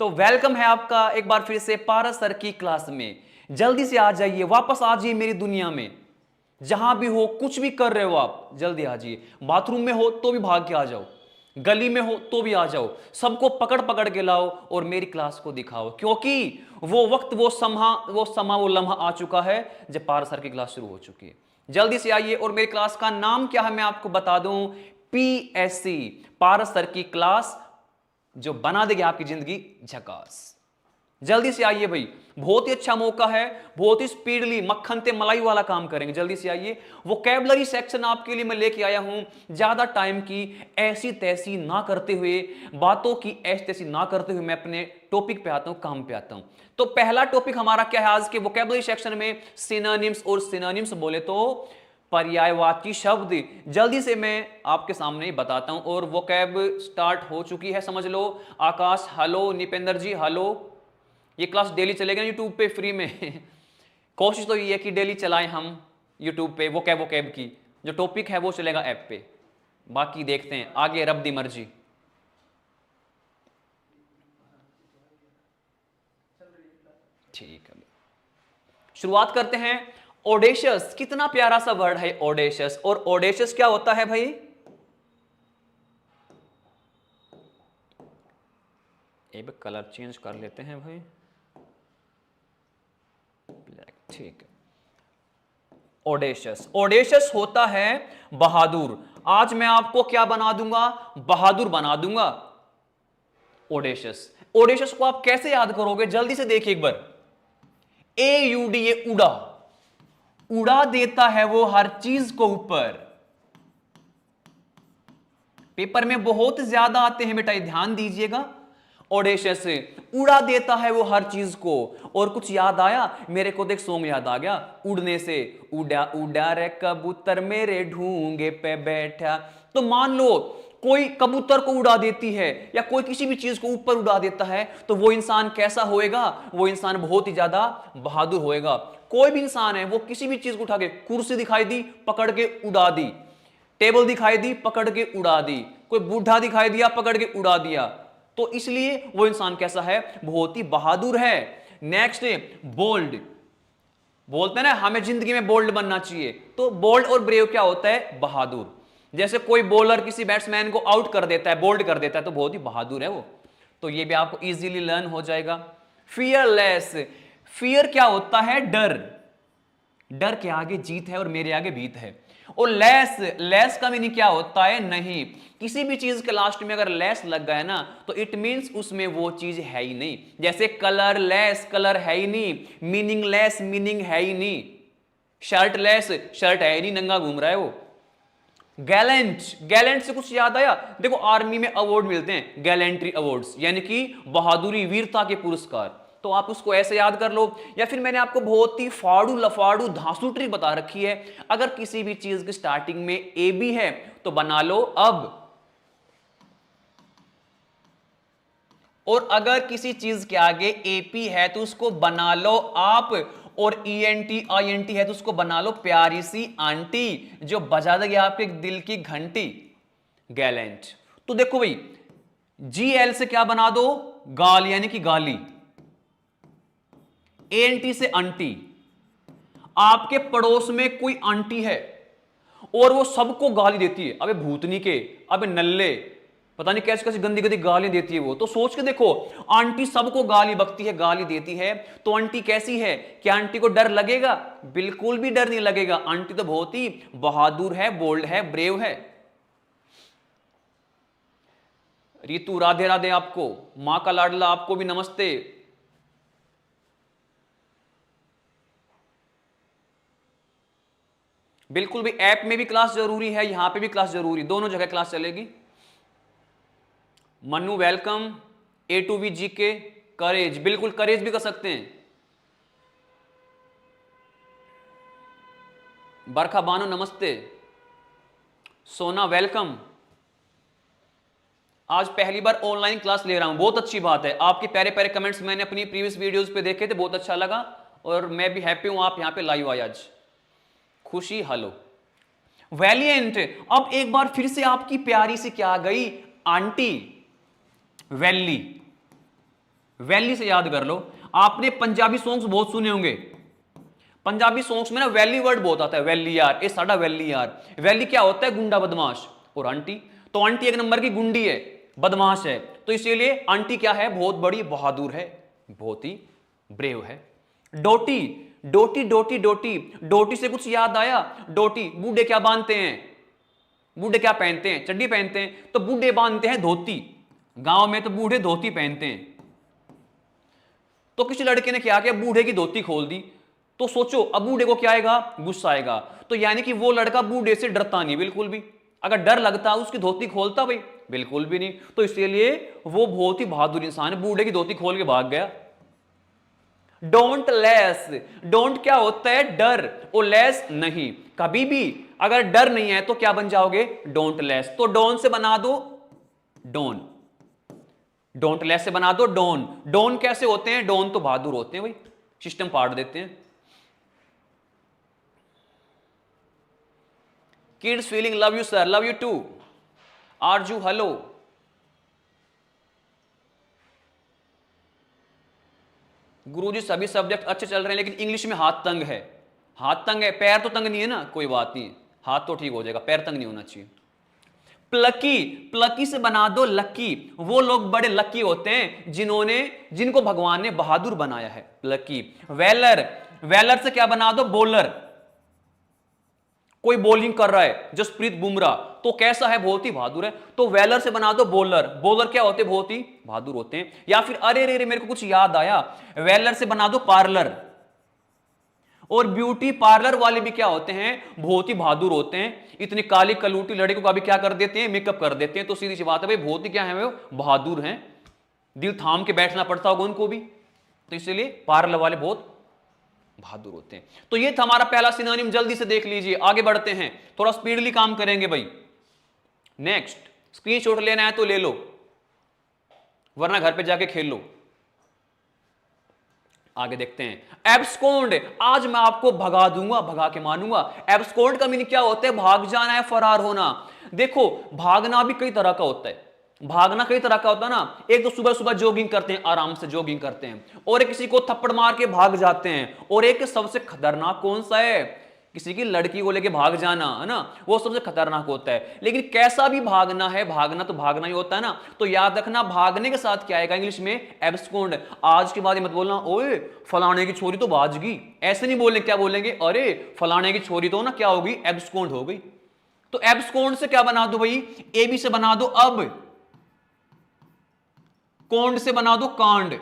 तो वेलकम है आपका एक बार फिर से पारस सर की क्लास में। जल्दी से आ जाइए, वापस आ जाइए मेरी दुनिया में। जहां भी हो, कुछ भी कर रहे हो आप, जल्दी आ जाइए। बाथरूम में हो तो भी भाग के आ जाओ, गली में हो तो भी आ जाओ, सबको पकड़ पकड़ के लाओ और मेरी क्लास को दिखाओ, क्योंकि वो वक्त, वो लम्हा आ चुका है जब पारस सर की क्लास शुरू हो चुकी है। जल्दी से आइए। और मेरी क्लास का नाम क्या है मैं आपको बता दूं, PSC, पारस सर की क्लास, जो बना देगी आपकी जिंदगी झकास। जल्दी से आइए भाई, बहुत ही अच्छा मौका है, बहुत ही स्पीडली मक्खन ते मलाई वाला काम करेंगे। जल्दी से आइए। वोकैबुलरी सेक्शन आपके लिए मैं लेके आया हूं, ज्यादा टाइम की ऐसी तैसी ना करते हुए, बातों की ऐसी तैसी ना करते हुए मैं अपने टॉपिक पे आता हूं, काम पे आता हूं। तो पहला टॉपिक हमारा क्या है आज के वोकैबुलरी सेक्शन में, सिनोनिम्स। और सिनोनिम्स बोले तो पर्यायवाची शब्द। जल्दी से मैं आपके सामने ही बताता हूं। और वोकैब स्टार्ट हो चुकी है, समझ लो। आकाश हेलो, निपेंद्र जी हेलो। ये क्लास डेली चलेगा यूट्यूब पे फ्री में। कोशिश तो ये है कि डेली चलाएं हम यूट्यूब पे। वोकैब की जो टॉपिक है वो चलेगा ऐप पे, बाकी देखते हैं आगे, रब दी मर्जी। ठीक है, शुरुआत करते हैं। ओडेशियस, कितना प्यारा सा वर्ड है ओडेशियस। और ओडेशियस क्या होता है भाई? एक कलर चेंज कर लेते हैं भाई, ब्लैक, ठीक है। ओडेशियस, ओडेशियस होता है बहादुर। आज मैं आपको क्या बना दूंगा? बहादुर बना दूंगा। ओडेशियस, ओडेशियस को आप कैसे याद करोगे? जल्दी से देखिए एक बार। AUD, ये उड़ा, उड़ा देता है वो हर चीज को ऊपर। पेपर में बहुत ज्यादा आते हैं बेटा, ध्यान दीजिएगा। ऑडेशियस, उड़ा देता है वो हर चीज को। और कुछ याद आया मेरे को? देख, सॉन्ग याद आ गया, उड़ने से। उड़ा उड़ा रे कबूतर मेरे ढूंगे पे बैठा। तो मान लो कोई कबूतर को उड़ा देती है, या कोई किसी भी चीज को ऊपर उड़ा देता है, तो वो इंसान कैसा होएगा? वो इंसान बहुत ही ज्यादा बहादुर होएगा। कोई भी इंसान है, वो किसी भी चीज को उठा के, कुर्सी दिखाई दी पकड़ के उड़ा दी, टेबल दिखाई दी पकड़ के उड़ा दी, कोई बूढ़ा दिखाई दिया पकड़ के उड़ा दिया, तो इसलिए वो इंसान कैसा है? बहुत ही बहादुर है। Next, bold. बोलते हैं ना हमें जिंदगी में बोल्ड बनना चाहिए, तो बोल्ड और ब्रेव क्या होता है? बहादुर। जैसे कोई बॉलर किसी बैट्समैन को आउट कर देता है, बोल्ड कर देता है, तो बहुत ही बहादुर है वो। तो ये भी आपको इजीली लर्न हो जाएगा। फियरलेस, फियर क्या होता है? डर। डर के आगे जीत है और मेरे आगे भीत है। और लेस, लेस का मीनिंग क्या होता है? नहीं। किसी भी चीज के लास्ट में अगर लेस लग गया ना, तो इट मींस उसमें वो चीज है ही नहीं। जैसे कलर लेस, कलर है ही नहीं। मीनिंग लेस, मीनिंग है ही नहीं। शर्ट लेस, शर्ट है ही नहीं, नंगा घूम रहा है वो। गैलेंट, गैलेंट से कुछ याद आया? देखो आर्मी में अवार्ड मिलते हैं, गैलेंट्री अवार्ड्स, यानी कि बहादुरी, वीरता के पुरस्कार। तो आप उसको ऐसे याद कर लो। या फिर मैंने आपको बहुत ही फाड़ू लफाड़ू धांसू ट्रिक बता रखी है, अगर किसी भी चीज की स्टार्टिंग में ए बी है तो बना लो अब। और अगर किसी चीज के आगे एपी है तो उसको बना लो आप। और ईएनटी आईएनटी है तो उसको बना लो प्यारी सी आंटी, जो बजा देगी आपके दिल की घंटी। गैलेंट। तो देखो भाई, जीएल से क्या बना दो? गाल, यानी कि गाली। एएनटी से आंटी। आपके पड़ोस में कोई आंटी है और वो सबको गाली देती है, अबे भूतनी के, अबे नल्ले, पता नहीं कैसे कैसे गंदी गंदी गाली देती है वो। तो सोच के देखो, आंटी सबको गाली बकती है, गाली देती है, तो आंटी कैसी है? क्या आंटी को डर लगेगा? बिल्कुल भी डर नहीं लगेगा। आंटी तो बहुत ही बहादुर है, बोल्ड है, ब्रेव है। रितु, राधे राधे आपको। मां का लाडला आपको भी नमस्ते। बिल्कुल भी, ऐप में भी क्लास जरूरी है, यहां पे भी क्लास जरूरी, दोनों जगह क्लास चलेगी। Manu welcome. A to V G K. Courage, बिल्कुल करेज भी कर सकते हैं। बरखा बानो नमस्ते। सोना वेलकम। आज पहली बार ऑनलाइन क्लास ले रहा हूं, बहुत अच्छी बात है। आपके प्यारे प्यारे कमेंट्स मैंने अपनी प्रीवियस वीडियोस पे देखे थे, बहुत अच्छा लगा। और मैं भी हैप्पी हूं आप यहां पे लाइव आए आज। खुशी हेलो। वैलिएंट, अब एक बार फिर से आपकी प्यारी सी क्या आ गई? आंटी। वैली, वैली से याद कर लो। आपने पंजाबी सॉन्ग्स बहुत सुने होंगे, पंजाबी सॉन्ग्स में ना वैली वर्ड बहुत आता है, वैली यार, ये साडा वैली यार। वैली क्या होता है? गुंडा बदमाश। और आंटी, तो आंटी एक नंबर की गुंडी है, बदमाश है, तो इसीलिए आंटी क्या है? बहुत बड़ी बहादुर है, बहुत ही ब्रेव है। डोटी, डोटी डोटी डोटी, डोटी से कुछ याद आया? डोटी, बूढ़े क्या बांधते हैं? बूढ़े क्या पहनते हैं? चड्डी पहनते हैं, तो बूढ़े बांधते हैं धोती। गांव में तो बूढ़े धोती पहनते हैं। तो किसी लड़के ने क्या किया? बूढ़े की धोती खोल दी। तो सोचो अब बूढ़े को क्या आएगा? गुस्सा आएगा। तो यानी कि वो लड़का बूढ़े से डरता नहीं बिल्कुल भी। अगर डर लगता उसकी धोती खोलता भाई? बिल्कुल भी नहीं। तो इसलिए वो बहुत ही बहादुर इंसान है, बूढ़े की धोती खोल के भाग गया। डोंट लेस, डोंट क्या होता है? डर, और लेस नहीं। कभी भी अगर डर नहीं है तो क्या बन जाओगे? Don't less. तो डोन से बना दो डोन, डोंट लेस से बना दो डोन। डोन कैसे होते हैं? डोन तो बहादुर होते हैं भाई, सिस्टम पाट देते हैं। Kids feeling love you sir, love you too. Arzoo hello. गुरुजी सभी सब्जेक्ट अच्छे चल रहे हैं लेकिन इंग्लिश में हाथ तंग है। हाथ तंग है, पैर तो तंग नहीं है ना, कोई बात नहीं, हाथ तो ठीक हो जाएगा, पैर तंग नहीं होना चाहिए। प्लकी, प्लकी से बना दो लकी। वो लोग बड़े लकी होते हैं जिनको भगवान ने बहादुर बनाया है, प्लकी। वेलर, वेलर से क्या बना दो? बॉलर। कोई बॉलिंग कर रहा है, जसप्रीत बुमराह, तो कैसा है? बहुत ही बहादुर है। तो वेलर से बना दो बॉलर। बॉलर क्या होते हैं? बहुत ही बहादुर होते हैं। या फिर अरे रे रे मेरे को कुछ याद आया, वेलर से बना दो पार्लर। और ब्यूटी पार्लर वाले भी क्या होते हैं? बहुत ही बहादुर होते हैं। इतनी काली कलूटी लड़की को अभी क्या कर देते हैं? मेकअप कर देते हैं। तो सीधी सी बात है भाई, बहुत ही क्या है? वो बहादुर हैं, दिल थाम के बैठना पड़ता होगा उनको भी। तो इसलिए पार्लर वाले बहुत बहादुर होते हैं। तो ये था हमारा पहला सिनोनिम, जल्दी से देख लीजिए। आगे बढ़ते हैं, थोड़ा स्पीडली काम करेंगे भाई। नेक्स्ट, स्क्रीनशॉट लेना है तो ले लो, वरना घर पे जाके खेल लो। आगे देखते हैं। एब्सकॉन्ड, आज मैं आपको भगा दूंगा, भगा के मानूंगा। एब्सकॉन्ड का मीनिंग क्या होता है? भाग जाना है, फरार होना। देखो भागना भी कई तरह का होता है, भागना कई तरह का होता है ना। एक तो सुबह सुबह जॉगिंग करते हैं, आराम से जॉगिंग करते हैं, और एक किसी को थप्पड़ मार के भाग जाते हैं, और एक सबसे खतरनाक कौन सा है? किसी की लड़की को लेके भाग जाना, है ना, वो सबसे खतरनाक होता है। लेकिन कैसा भी भागना है, भागना तो भागना ही होता है ना। तो याद रखना, भागने के साथ क्या आएगा इंग्लिश में? एब्सकॉन्ड। आज के बाद मत बोलना ओए फलाने की छोरी तो भाग गई, ऐसे नहीं बोलने। क्या बोलेंगे? अरे फलाने की छोरी तो ना क्या होगी? एब्सकॉन्ड हो गई। तो एब्सकॉन्ड से क्या बना दो भाई? एबी से बना दो अब, कॉन्ड से बना दो कांड।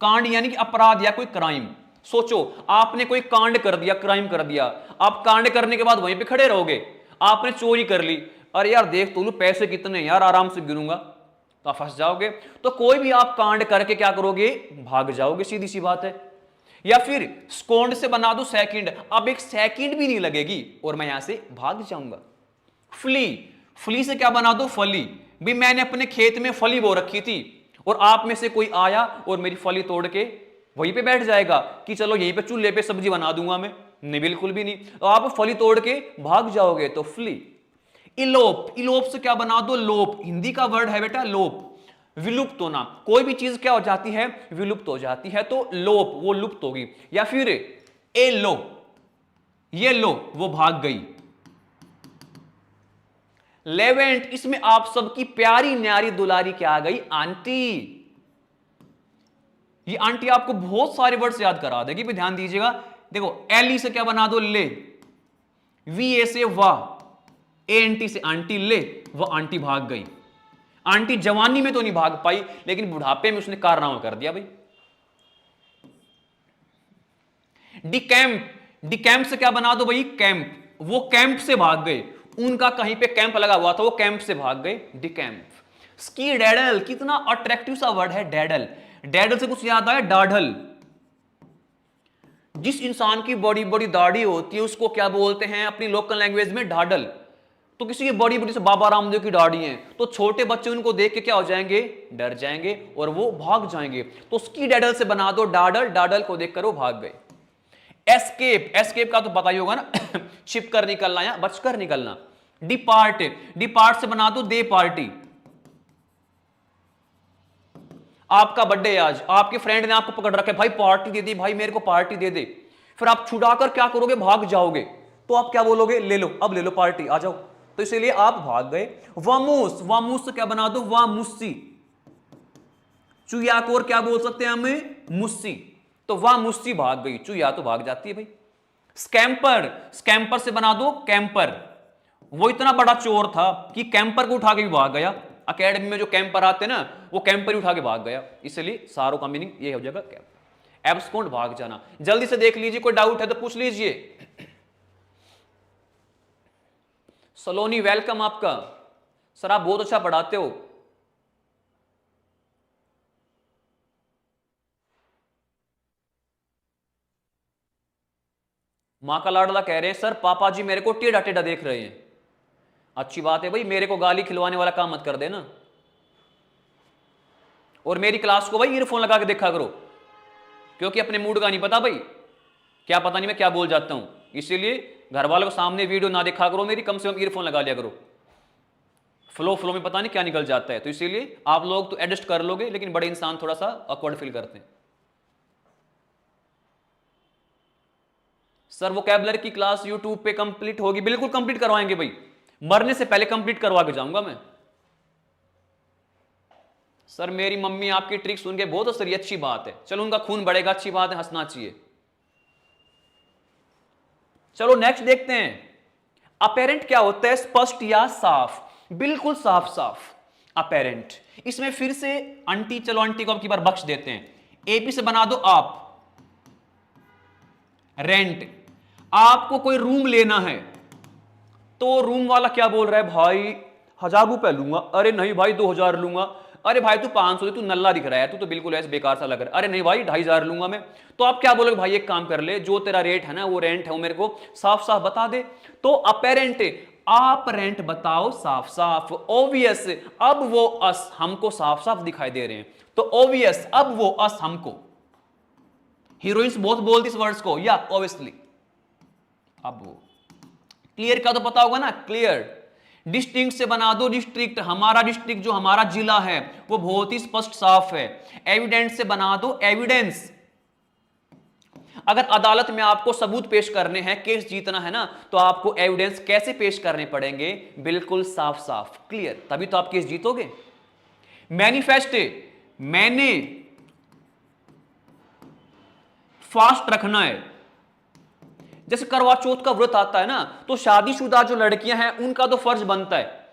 कांड यानी कि अपराध या कोई क्राइम। सोचो आपने कोई कांड कर दिया, क्राइम कर दिया, आप कांड करने के बाद वहीं पे खड़े रहोगे? आपने चोरी कर ली, अरे यार देख तो लू पैसे कितने यार, आराम से गिनूंगा, तो आप फंस जाओगे। तो कोई भी आप कांड करके क्या करोगे? भाग जाओगे, सीधी सी बात है। या फिर स्कोंड से बना दो सेकंड, अब एक सेकंड भी नहीं लगेगी और मैं यहां से भाग जाऊंगा। फ्ली, फ्ली से क्या बना दो? फली। भी मैंने अपने खेत में फली बो रखी थी और आप में से कोई आया और मेरी फली तोड़ के वहीं पे बैठ जाएगा कि चलो यहीं पे चूल्हे पे सब्जी बना दूंगा मैं? नहीं, बिल्कुल भी नहीं। तो आप फली तोड़ के भाग जाओगे, तो फ्ली। इलोप, इलोप से क्या बना दो? लोप। हिंदी का वर्ड है बेटा लोप, विलुप्त होना। कोई भी चीज क्या हो जाती है? विलुप्त हो जाती है, तो लोप, वो लुप्त होगी। या फिर ए लो, ये लो वो भाग गई। लेवेंट, इसमें आप सबकी प्यारी न्यारी दुलारी क्या आ गई? आंटी। ये आंटी आपको बहुत सारे वर्ड्स याद करा देगी, भी ध्यान दीजिएगा। देखो एल ई से क्या बना दो? ले। वी ए से वाह, ए एन टी से आंटी, ले वो आंटी भाग गई। आंटी जवानी में तो नहीं भाग पाई, लेकिन बुढ़ापे में उसने कारनामा कर दिया भाई। डिकैम्प, डिकैम्प से क्या बना दो भाई? कैंप। वो कैंप से भाग गए, उनका कहीं पे कैंप लगा हुआ था, वो कैंप से भाग गए, डिकैम्प। स्की डैडल, कितना अट्रैक्टिव सा वर्ड है डैडल। डैडल से कुछ याद आया? डाढ़ल। जिस इंसान की बड़ी बड़ी दाढ़ी होती है उसको क्या बोलते हैं अपनी लोकल लैंग्वेज में? ढाडल। तो किसी की बड़ी बड़ी से बाबा रामदेव की दाढ़ी है, तो छोटे बच्चे उनको देख के क्या हो जाएंगे? डर जाएंगे और वो भाग जाएंगे। तो स्की डैडल से बना दो डाडल, डाडल को देखकर वो भाग गए। एस्केप, एस्केप का तो पता ही होगा ना छिप कर निकलना या बचकर निकलना। डिपार्ट, डिपार्ट से बना दो दे पार्टी। आपका बर्थडे है आज, आपके फ्रेंड ने आपको पकड़ रखा है, भाई पार्टी दे दी, भाई मेरे को पार्टी दे दे। फिर आप छुड़ाकर क्या करोगे, भाग जाओगे। तो आप क्या बोलोगे, ले लो, अब ले लो पार्टी, आ जाओ। तो इसीलिए आप भाग गए। वामोस, वामोस से क्या बना दो, वामुस्सी। चुया को और क्या बोल सकते हैं हमें, मुस्सी। तो वामुस्सी भाग गई, चुया तो भाग जाती है भाई। स्कैम्पर, स्कैम्पर से बना दो कैंपर। वो इतना बड़ा चोर था कि कैंपर को उठा के भी भाग गया। अकेडमी में जो कैंपर आते हैं ना, वो कैंपर ही उठा के भाग गया। इसलिए सारों का मीनिंग ये हो जाएगा एब्सकॉन्ड, भाग जाना। जल्दी से देख लीजिए, कोई डाउट है तो पूछ लीजिए। सलोनी वेलकम आपका, सर आप बहुत अच्छा पढ़ाते हो। मां का लाडला कह रहे हैं सर पापा जी मेरे को टेढ़ा टेढ़ा देख रहे हैं। अच्छी बात है भाई, मेरे को गाली खिलवाने वाला काम मत कर देना। और मेरी क्लास को भाई ईयरफोन लगा के देखा करो, क्योंकि अपने मूड का नहीं पता भाई, क्या पता नहीं मैं क्या बोल जाता हूं। इसीलिए घर वालों के सामने वीडियो ना देखा करो मेरी, कम से कम ईयरफोन लगा लिया करो। फ्लो में पता नहीं क्या निकल जाता है। तो इसीलिए आप लोग तो एडजस्ट कर लोगे, लेकिन बड़े इंसान थोड़ा सा ऑकवर्ड फील करते हैं। सर वोकैबुलरी की क्लास यूट्यूब पे कंप्लीट होगी, बिल्कुल कंप्लीट करवाएंगे भाई, मरने से पहले कंप्लीट करवा के जाऊंगा मैं। सर मेरी मम्मी आपकी ट्रिक सुन के बहुत हंस रही है, अच्छी बात है, चलो उनका खून बढ़ेगा, अच्छी बात है, हंसना चाहिए। चलो नेक्स्ट देखते हैं, अपेरेंट क्या होता है, स्पष्ट या साफ, बिल्कुल साफ साफ अपेरेंट। इसमें फिर से आंटी, चलो आंटी को अब की बार बख्श देते हैं। एपी से बना दो आप, रेंट। आपको कोई रूम लेना है तो रूम वाला क्या बोल रहा है, भाई 1000 रुपए लूंगा। अरे नहीं भाई 2000 लूंगा। अरे भाई तू 500 दे, तू नल्ला दिख रहा है, तू तो बिल्कुल ऐसे बेकार सा लग रहा है। अरे नहीं भाई 2500 लूंगा मैं। तो आप क्या बोलोगे, भाई एक काम कर ले, जो तेरा रेट है ना, वो रेंट है, वो मेरे को साफ साफ बता दे। तो अपेरेंट, आप रेंट बताओ साफ साफ। ओवियस, अब वो अस हमको साफ साफ दिखाई दे रहे हैं, तो ओवियस अब वो अस हमको। हीरोइंस बहुत बोलती इस वर्ड्स को, या ऑब्वियसली अब वो। क्लियर का तो पता होगा ना, क्लियर। डिस्टिंक्ट से बना दो डिस्ट्रिक्ट, हमारा डिस्ट्रिक्ट जो हमारा जिला है वो बहुत ही स्पष्ट साफ है। एविडेंस से बना दो एविडेंस। अगर अदालत में आपको सबूत पेश करने हैं, केस जीतना है ना, तो आपको एविडेंस कैसे पेश करने पड़ेंगे, बिल्कुल साफ साफ क्लियर, तभी तो आप केस जीतोगे। मैनिफेस्ट, मैंने फास्ट रखना है। जैसे करवा चौथ का व्रत आता है ना, तो शादीशुदा जो लड़कियां हैं उनका तो फर्ज बनता है,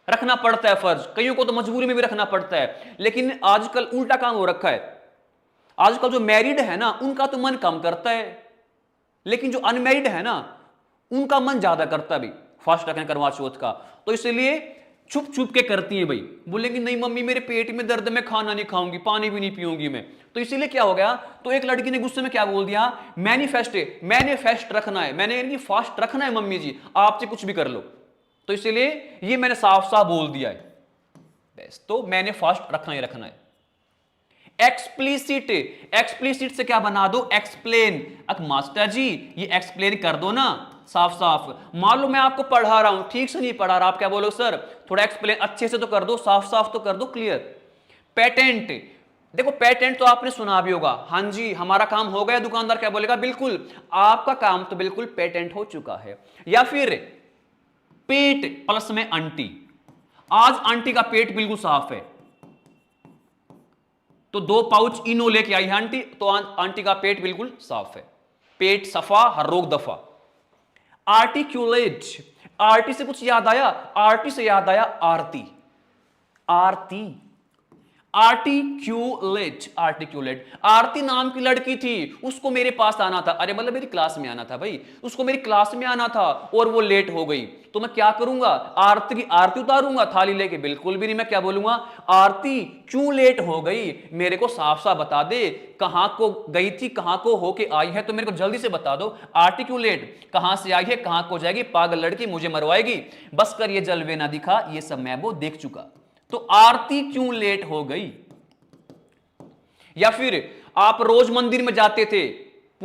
रखना पड़ता है फर्ज, कईयों को तो मजबूरी में भी रखना पड़ता है। लेकिन आजकल उल्टा काम हो रखा है, आजकल जो मैरिड है ना उनका तो मन कम करता है, लेकिन जो अनमैरिड है ना उनका मन ज्यादा करता है भाई फास्ट रखने करवा चौथ का। तो इसलिए छुप छुप के करती है भाई, बोलेंगी नहीं मम्मी मेरे पेट में दर्द, मैं खाना नहीं खाऊंगी, पानी भी नहीं पीऊंगी मैं। तो इसीलिए क्या हो गया, तो एक लड़की ने गुस्से में क्या बोल दिया, मैनिफेस्ट, मैंने फेस्ट रखना है, मैंने यानी फास्ट रखना है मम्मी जी, आपसे कुछ भी कर लो। तो इसलिए ये मैंने साफ साफ बोल दिया है बस, तो मैंने फास्ट रखना ही रखना है। एक्सप्लिसिट, एक्सप्लिसिट से क्या बना दो, एक्सप्लेन। अब मास्टर जी ये एक्सप्लेन कर दो ना साफ साफ। मान लो मैं आपको पढ़ा रहा हूं, ठीक से नहीं पढ़ा रहा, आप क्या बोलो सर थोड़ा एक्सप्लेन अच्छे से तो कर दो, साफ साफ तो कर दो, क्लियर। पेटेंट, देखो पेटेंट तो आपने सुना भी होगा, हाँ जी हमारा काम हो गया, दुकानदार क्या बोलेगा, बिल्कुल आपका काम तो बिल्कुल पेटेंट हो चुका है। या फिर पेट प्लस में आंटी, आज आंटी का पेट बिल्कुल साफ है, तो 2 पाउच इनो लेके आई है आंटी, तो आंटी का पेट बिल्कुल साफ है, पेट सफा हर रोग दफा। आर्टिक्यूलेट, आरटी से कुछ याद आया, आरटी से याद आया आरती, आरती, आर्टिक्यूलेट, आर्टिक्यूलेट। आरती नाम की लड़की थी, उसको मेरे पास आना था, अरे मतलब मेरी क्लास में आना था भाई, उसको मेरी क्लास में आना था और वो लेट हो गई, तो मैं क्या करूंगा, आरती की आरती उतारूंगा थाली लेके, बिल्कुल भी नहीं, मैं क्या बोलूंगा, आरती क्यों लेट हो गई, मेरे को साफ साफ बता दे, कहां को गई थी, कहां को होके आई है, तो मेरे को जल्दी से बता दो। आर्टिक्यूलेट, कहां से आई है, कहां को जाएगी, पागल लड़की मुझे मरवाएगी, बस कर ये जलवे ना दिखा, ये सब मैं वो देख चुका। तो आरती क्यों लेट हो गई। या फिर आप रोज मंदिर में जाते थे,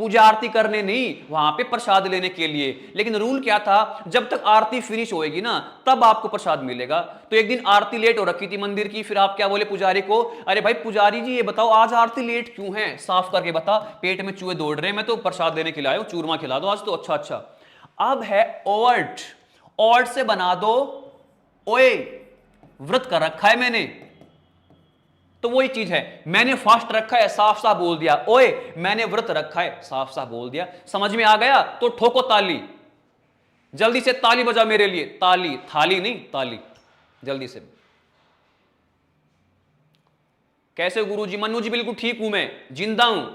पूजा आरती करने नहीं, वहां पे प्रसाद लेने के लिए। लेकिन रूल क्या था, जब तक आरती फिनिश होएगी ना तब आपको प्रसाद मिलेगा। तो एक दिन आरती लेट हो रखी थी मंदिर की, फिर आप क्या बोले पुजारी को, अरे भाई पुजारी जी ये बताओ आज आरती लेट क्यों है, साफ करके बता, पेट में चूहे दौड़ रहे हैं, मैं तो प्रसाद देने के लिए आया हूं, चूरमा खिला दो आज तो। अच्छा अच्छा। अब है ओट, ओट से बना दो ओए, व्रत कर रखा है मैंने, तो वही चीज है, मैंने फास्ट रखा है, साफ साफ बोल दिया, ओए मैंने व्रत रखा है, साफ साफ बोल दिया। समझ में आ गया तो ठोको ताली, जल्दी से ताली बजा मेरे लिए, ताली, थाली नहीं ताली, जल्दी से। कैसे गुरुजी? मन्नू जी बिल्कुल ठीक हूं, मैं जिंदा हूं,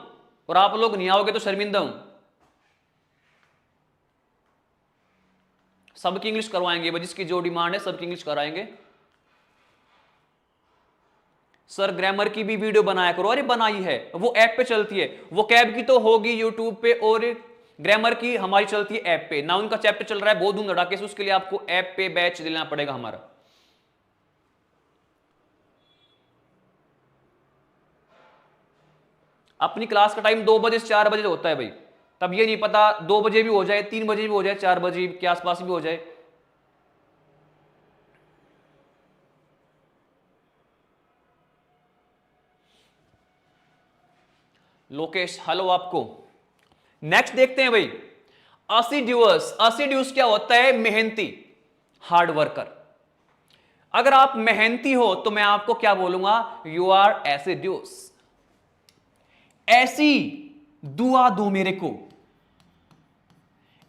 और आप लोग नहीं आओगे तो शर्मिंदा हूं। सबकी इंग्लिश करवाएंगे, जिसकी जो डिमांड है सबकी इंग्लिश कराएंगे। सर ग्रामर की भी वीडियो बनाया करो, अरे बनाई है, वो ऐप पे चलती है, वो कैब की तो होगी यूट्यूब पे, और ग्रामर की हमारी चलती है ऐप पे ना। उनका चैप्टर चल रहा है बहुत धूम धड़ाके से, उसके लिए आपको ऐप पे बैच लेना पड़ेगा हमारा। अपनी क्लास का टाइम 2 बजे से 4 बजे होता है भाई, तब ये नहीं पता 2 बजे भी हो जाए, 3 बजे भी हो जाए, 4 बजे के आसपास भी हो जाए। लोकेश हेलो आपको। नेक्स्ट देखते हैं भाई, असिड्यूअस। असिड्यूअस क्या होता है? मेहनती, हार्ड वर्कर। अगर आप मेहनती हो तो मैं आपको क्या बोलूंगा? You are assiduous. ऐसी दुआ दो मेरे को,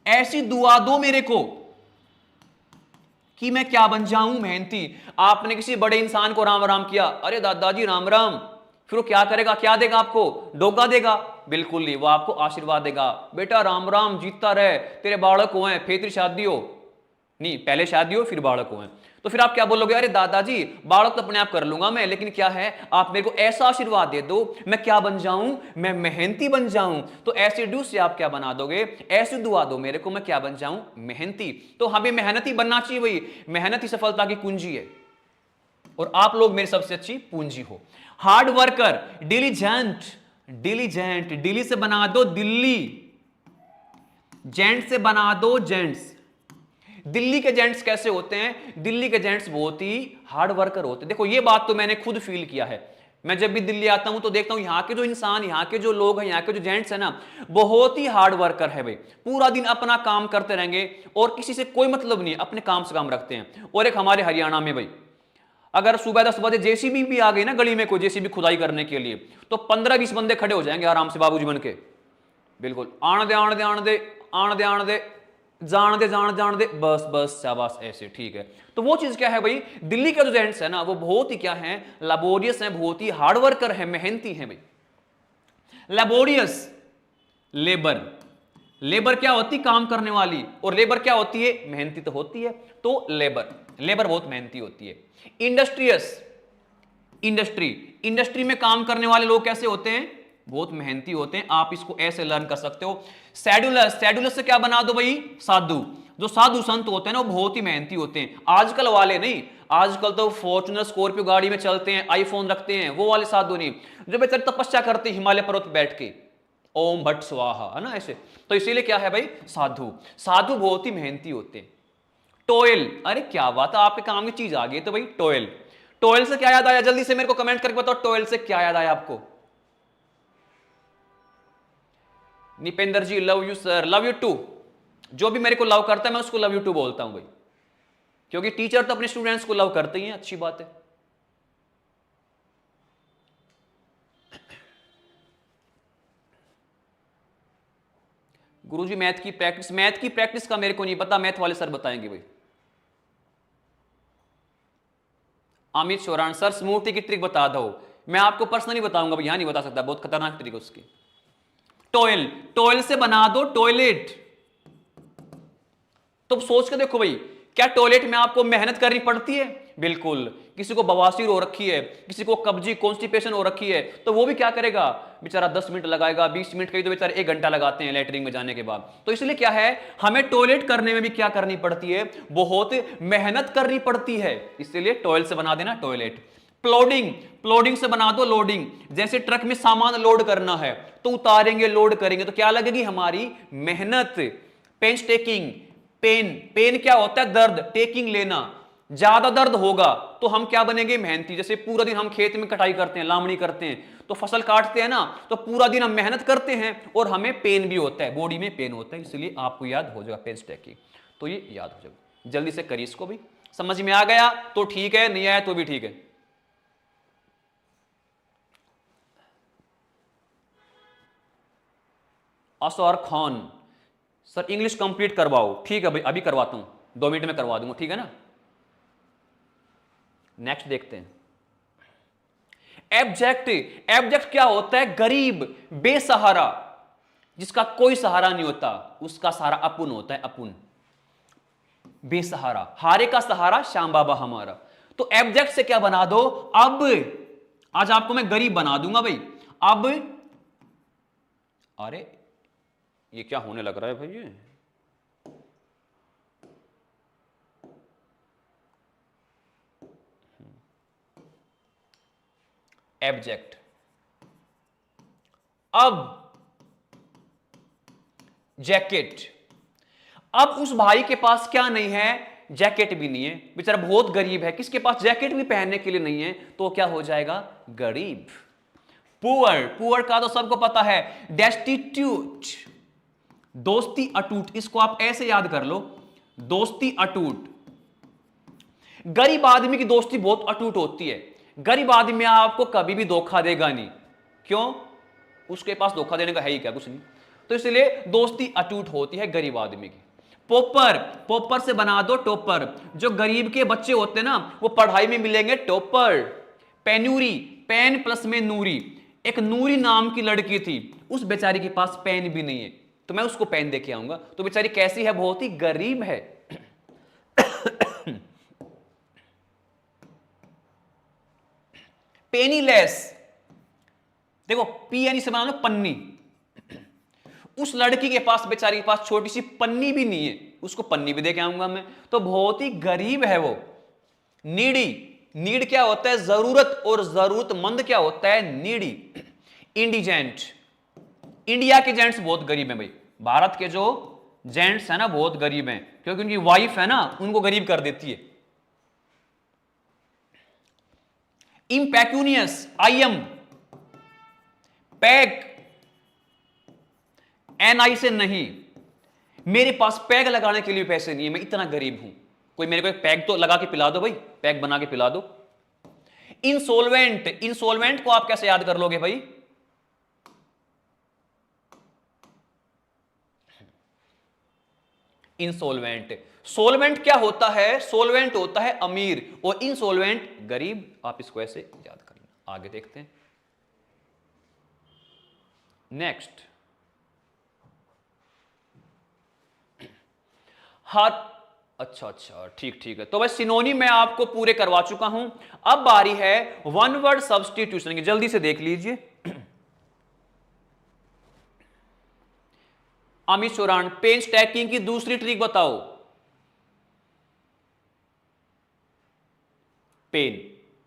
ऐसी दुआ दो मेरे को कि मैं क्या बन जाऊं? मेहनती। आपने किसी बड़े इंसान को राम राम किया, अरे दादाजी राम राम, फिर वो क्या करेगा? क्या देगा आपको? डोगा देगा? बिल्कुल नहीं, वो आपको आशीर्वाद देगा, बेटा राम राम, जीतता रहे, तेरे बालक हो हैं, फिर तेरी शादी हो, नहीं पहले शादी हो फिर बालक हो हैं। तो फिर आप क्या बोलोगे? अरे दादाजी बालक तो अपने आप कर लूंगा मैं, लेकिन क्या है आप मेरे को ऐसा आशीर्वाद दे दो, मैं क्या बन जाऊं? मैं मेहनती बन जाऊं। तो ऐसे डू से आप क्या बना दोगे? ऐसी दुआ दो मेरे को, मैं क्या बन जाऊं? मेहनती। तो हमें मेहनती बनना चाहिए, वही मेहनत ही सफलता की कुंजी है, और आप लोग मेरी सबसे अच्छी पूंजी हो। Hard worker, diligent, diligent, Delhi से बना दो दिल्ली, जेंट से बना दो जेंट्स। दिल्ली के जेंट्स कैसे होते हैं? दिल्ली के जेंट्स बहुत ही हार्ड वर्कर होते हैं। देखो ये बात तो मैंने खुद फील किया है, मैं जब भी दिल्ली आता हूं तो देखता हूं यहाँ के जो इंसान, यहाँ के जो लोग हैं, यहाँ के जो जेंट्स है ना, बहुत ही हार्ड वर्कर है भाई। पूरा दिन अपना काम करते रहेंगे और किसी से कोई मतलब नहीं, अपने काम से काम रखते हैं। और एक हमारे हरियाणा में भाई, अगर सुबह 10 बजे जेसीबी भी आ गई ना गली में, कोई जेसीबी खुदाई करने के लिए, तो 15-20 बंदे खड़े हो जाएंगे आराम से बाबूजी बन के, बिल्कुल आण दे आण दे आण दे आण दे आण दे, जान दे जान दे, बस बस शाबाश, ऐसे ठीक है। तो वो चीज क्या है भाई, दिल्ली के जो जेंट्स है ना वो बहुत ही क्या है, लैबोरियस है, बहुत ही हार्ड वर्कर है, मेहनती है भाई। लैबोरियस, लेबर, लेबर क्या होती? काम करने वाली, और लेबर क्या होती है? मेहनती तो होती है। तो लेबर, लेबर बहुत मेहनती होती है। इंडस्ट्रियस, इंडस्ट्री, इंडस्ट्री में काम करने वाले लोग कैसे होते हैं? बहुत मेहनती होते हैं। आप इसको ऐसे लर्न कर सकते हो। सैडुलस, सैडुलस से क्या बना दो भाई? साधु। जो साधु संत होते हैं ना वो बहुत ही मेहनती होते हैं, आजकल वाले नहीं। आजकल तो फॉर्च्यूनर स्कॉर्पियो गाड़ी में चलते हैं, आईफोन रखते हैं, वो वाले साधु नहीं, जो बेचारे तपस्या करते हैं हिमालय पर्वत बैठ के, ओम भट्ट स्वाहा, है ना ऐसे। तो इसीलिए क्या है भाई? साधु। साधु बहुत ही मेहनती होते हैं। टोयल, अरे क्या बात है, आपके काम की चीज आ गई। तो भाई टोयल, टोयल से क्या याद आया? जल्दी से मेरे को कमेंट करके बताओ, टोयल से क्या याद आया आपको? Nipendra ji love you sir, love you too. जो भी मेरे को लव करता है मैं उसको लव यू टू बोलता हूं भाई, क्योंकि टीचर तो अपने स्टूडेंट्स को लव करते ही हैं, अच्छी बात है। गुरुजी मैथ की प्रैक्टिस, मैथ की प्रैक्टिस का मेरे को नहीं पता, मैथ वाले सर बताएंगे भाई। अमित शोरान सर स्मूथी की ट्रिक बता दो। मैं आपको पर्सनली बताऊंगा भाई, यहां नहीं बता सकता, बहुत खतरनाक ट्रिक है उसकी। टॉयल, टॉयल से बना दो टॉयलेट। तो सोच के देखो भाई, क्या टॉयलेट में आपको मेहनत करनी पड़ती है? बिल्कुल। किसी को बवासीर हो रखी है, किसी को कब्जी कॉन्स्टिपेशन हो रखी है, तो वो भी क्या करेगा बेचारा? 10 मिनट लगाएगा, 20 मिनट, कहीं तो बेचारे 1 घंटा लगाते हैं लेटरिन में जाने के बाद। तो इसलिए क्या है, हमें टॉयलेट करने में भी क्या करनी पड़ती है? बहुत मेहनत करनी पड़ती है। इसलिए टॉयल से बना देना टॉयलेट। प्लोडिंग, प्लोडिंग से बना दो लोडिंग। जैसे ट्रक में सामान लोड करना है तो उतारेंगे, लोड करेंगे तो क्या लगेगी हमारी मेहनत। पेंस्टेकिंग, पेन, पेन क्या होता है दर्द, टेकिंग लेना, ज्यादा दर्द होगा तो हम क्या बनेंगे मेहनती। जैसे पूरा दिन हम खेत में कटाई करते हैं, लामड़ी करते हैं, तो फसल काटते हैं ना, तो पूरा दिन हम मेहनत करते हैं और हमें पेन भी होता है, बॉडी में पेन होता है, इसलिए आपको याद हो जाएगा पेंस्टेकिंग। तो ये याद हो जाएगा, जल्दी से करिए इसको भी। समझ में आ गया तो ठीक है, नहीं आया तो भी ठीक है। असर खान, सर इंग्लिश कंप्लीट करवाओ। ठीक है भाई, अभी करवाता हूं, 2 मिनट में करवा दूंगा, ठीक है ना। नेक्स्ट देखते हैं। एब्जेक्ट, एब्जेक्ट क्या होता है, गरीब, बेसहारा, जिसका कोई सहारा नहीं होता, उसका सहारा अपुन होता है, अपुन, बेसहारा। हारे का सहारा श्याम बाबा हमारा। तो एब्जेक्ट से क्या बना दो, अब, आज आपको मैं गरीब बना दूंगा भाई। अब, अरे ये क्या होने लग रहा है भाई, ये एब्जेक्ट। अब जैकेट, अब उस भाई के पास क्या नहीं है, जैकेट भी नहीं है, बेचारा बहुत गरीब है, किसके पास जैकेट भी पहनने के लिए नहीं है, तो क्या हो जाएगा गरीब। पुअर, पुअर का तो सबको पता है, डेस्टिट्यूट, दोस्ती अटूट, इसको आप ऐसे याद कर लो, दोस्ती अटूट। गरीब आदमी की दोस्ती बहुत अटूट होती है, गरीब आदमी आपको कभी भी धोखा देगा नहीं, क्यों, उसके पास धोखा देने का है ही क्या, कुछ नहीं, तो इसलिए दोस्ती अटूट होती है गरीब आदमी की। पोपर, पोपर से बना दो टॉपर, जो गरीब के बच्चे होते हैं ना वो पढ़ाई में मिलेंगे टॉपर। पेन्यूरी, पेन प्लस में नूरी, एक नूरी नाम की लड़की थी, उस बेचारी के पास पेन भी नहीं है, तो मैं उसको पेन दे के आऊंगा, तो बेचारी कैसी है, बहुत ही गरीब है। पेनीलेस, देखो पी यानी से बना लो पन्नी, उस लड़की के पास, बेचारी के पास छोटी सी पन्नी भी नहीं है, उसको पन्नी भी दे के आऊंगा मैं, तो बहुत ही गरीब है वो। नीडी, नीड क्या होता है जरूरत, और जरूरतमंद क्या होता है नीडी। इंडिजेंट, इंडिया के जेंट्स बहुत गरीब हैं भाई, भारत के जो जेंट्स है ना बहुत गरीब हैं, क्योंकि उनकी वाइफ है ना उनको गरीब कर देती है। इम्पैक्यूनियस, आई एम, पैक, एनआई से नहीं, मेरे पास पैग लगाने के लिए पैसे नहीं है, मैं इतना गरीब हूं, कोई मेरे को एक पैग तो लगा के पिला दो भाई, पैग बना के पिला दो। इंसोल्वेंट, इंसोल्वेंट को आप कैसे याद कर लोगे भाई, इंसोल्वेंट। सोलवेंट क्या होता है, सोलवेंट होता है अमीर और इंसोल्वेंट गरीब, आप इसको ऐसे याद कर लेना। आगे देखते हैं नेक्स्ट। हर, अच्छा अच्छा ठीक ठीक है, तो बस सिनोनिम मैं आपको पूरे करवा चुका हूं, अब बारी है वन वर्ड सब्स्टिट्यूशन की, जल्दी से देख लीजिए। अमित चौरान, पेन स्टैकिंग की दूसरी ट्रिक बताओ। पेन,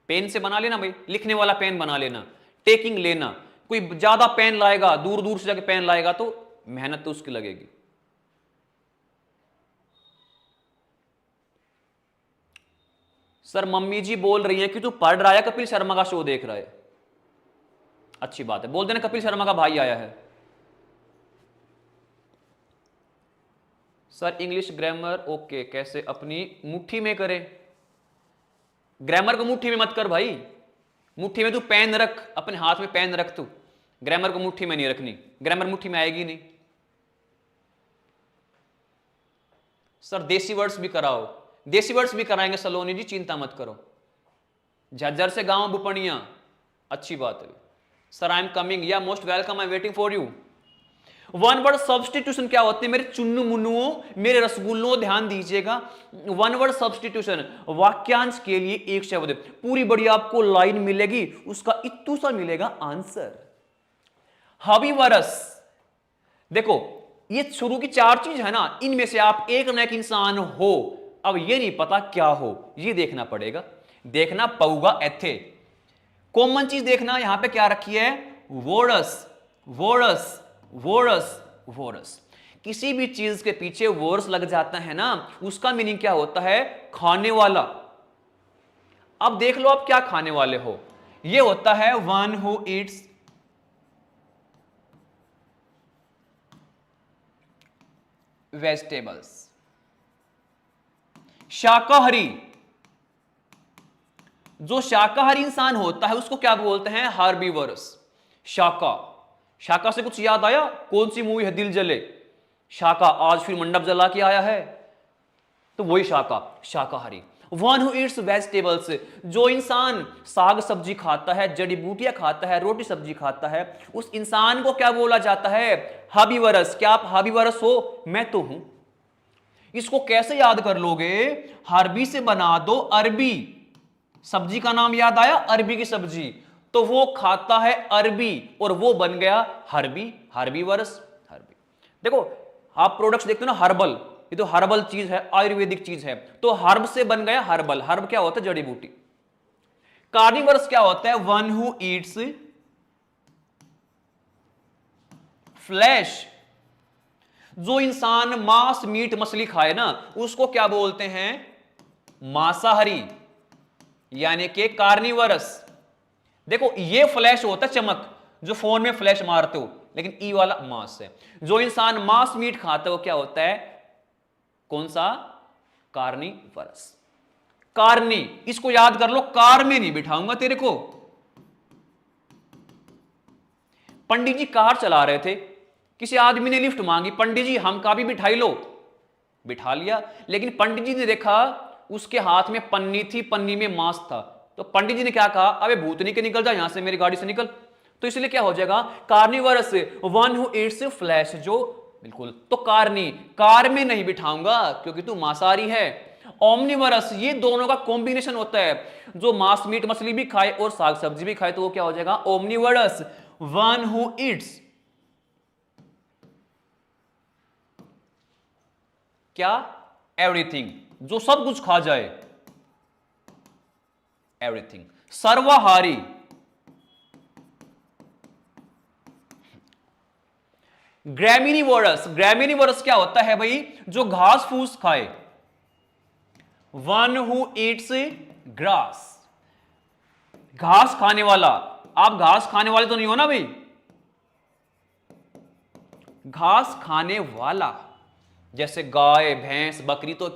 पेन से बना लेना भाई, लिखने वाला पेन बना लेना, टेकिंग लेना, कोई ज्यादा पेन लाएगा, दूर दूर से जाके पेन लाएगा तो मेहनत तो उसकी लगेगी। सर मम्मी जी बोल रही है कि तू पढ़ रहा है कपिल शर्मा का शो देख रहा है, अच्छी बात है, बोल देना कपिल शर्मा का भाई आया है। सर इंग्लिश ग्रामर ओके, कैसे अपनी मुट्ठी में करें, ग्रामर को मुट्ठी में मत कर भाई, मुट्ठी में तू पेन रख, अपने हाथ में पेन रख, तू ग्रामर को मुट्ठी में नहीं रखनी, ग्रामर मुट्ठी में आएगी नहीं। सर देसी वर्ड्स भी कराओ, देसी वर्ड्स भी कराएंगे सलोनी जी, चिंता मत करो। झज्जर से गांव बुपनिया, अच्छी बात है सर, आई एम कमिंग, या most welcome, I am waiting for you. One word substitution क्या होते हैं मेरे चुन्नू मुन्नुओं, मेरे रसगुल्लों, ध्यान दीजिएगा। वन वर्ड सब्स्टिट्यूशन, वाक्यांश के लिए एक शब्द, पूरी बड़ी आपको लाइन मिलेगी, उसका इत्तू सा मिलेगा आंसर। हबीवरस, देखो ये शुरू की 4 चीज है ना, इनमें से आप एक न एक इंसान हो, अब ये नहीं पता क्या हो, ये देखना पड़ेगा, देखना पऊगा एथे, कॉमन चीज देखना यहां पे क्या रखी है, वोरस, वोरस, वोरस, वोरस। किसी भी चीज के पीछे वोरस लग जाता है ना, उसका मीनिंग क्या होता है, खाने वाला। अब देख लो आप क्या खाने वाले हो, ये होता है वन हु ईट्स वेजिटेबल्स। शाकाहारी, जो शाकाहारी इंसान होता है उसको क्या बोलते हैं, हार्बीवरस। शाका, शाका से कुछ याद आया, कौन सी मूवी है, दिल जले, शाका आज फिर मंडप जला के आया है, तो वही शाका, शाकाहारी। वन हु ईट्स वेजिटेबल्स, जो इंसान साग सब्जी खाता है, जड़ी बूटियां खाता है, रोटी सब्जी खाता है, उस इंसान को क्या बोला जाता है, हार्बीवरस। क्या आप हार्बीवरस हो, मैं तो हूं। इसको कैसे याद कर लोगे, हार्बी से बना दो अरबी, सब्जी का नाम याद आया, अरबी की सब्जी, तो वो खाता है अरबी और वो बन गया हर्बी, हार्बीवरस, हर्बी। देखो आप प्रोडक्ट्स देखते हो ना, हर्बल, ये तो हर्बल चीज है, आयुर्वेदिक चीज है, तो हर्ब से बन गया हर्बल। हर्ब क्या होता है, जड़ी बूटी। कार्निवरस क्या होता है, वन हु ईट्स फ्लैश, जो इंसान मांस मीट मछली खाए ना, उसको क्या बोलते हैं, मांसाहारी, यानी कि कार्निवरस। देखो ये फ्लैश होता है चमक, जो फोन में फ्लैश मारते हो, लेकिन ई वाला मांस है। जो इंसान मांस मीट खाता है वो क्या होता है, कौन सा, कार्निवरस। कार्नी, इसको याद कर लो, कार में नहीं बिठाऊंगा तेरे को। पंडित जी कार चला रहे थे, किसी आदमी ने लिफ्ट मांगी, पंडित जी हम का भी बिठाई लो, बिठा लिया। लेकिन पंडित जी ने देखा उसके हाथ में पन्नी थी, पन्नी में मांस था, तो पंडित जी ने क्या कहा, अबे भूतनी के निकल जा यहां से, मेरी गाड़ी से निकल। तो इसलिए क्या हो जाएगा, carnivorous, one who Yeats flash, जो बिल्कुल, तो कार्नी, कार में नहीं बिठाऊंगा क्योंकि तू मांसाहारी है। ओमनिवरस, ये दोनों का कॉम्बिनेशन होता है, जो मांस मीट मछली भी खाए और साग सब्जी भी खाए, तो वो क्या हो जाएगा, ओमनिवरस। वन हु ईट्स क्या, एवरीथिंग, जो सब कुछ खा जाए, एवरीथिंग। सर्वाहारी, ग्रैमिनिवोरस, ग्रैमिनिवोरस क्या होता है भाई, जो घास फूस खाए, वन हु ईट्स ग्रास, घास खाने वाला। आप घास खाने वाले तो नहीं हो ना भाई, घास खाने वाला, जैसे गाय भैंस बकरी, तो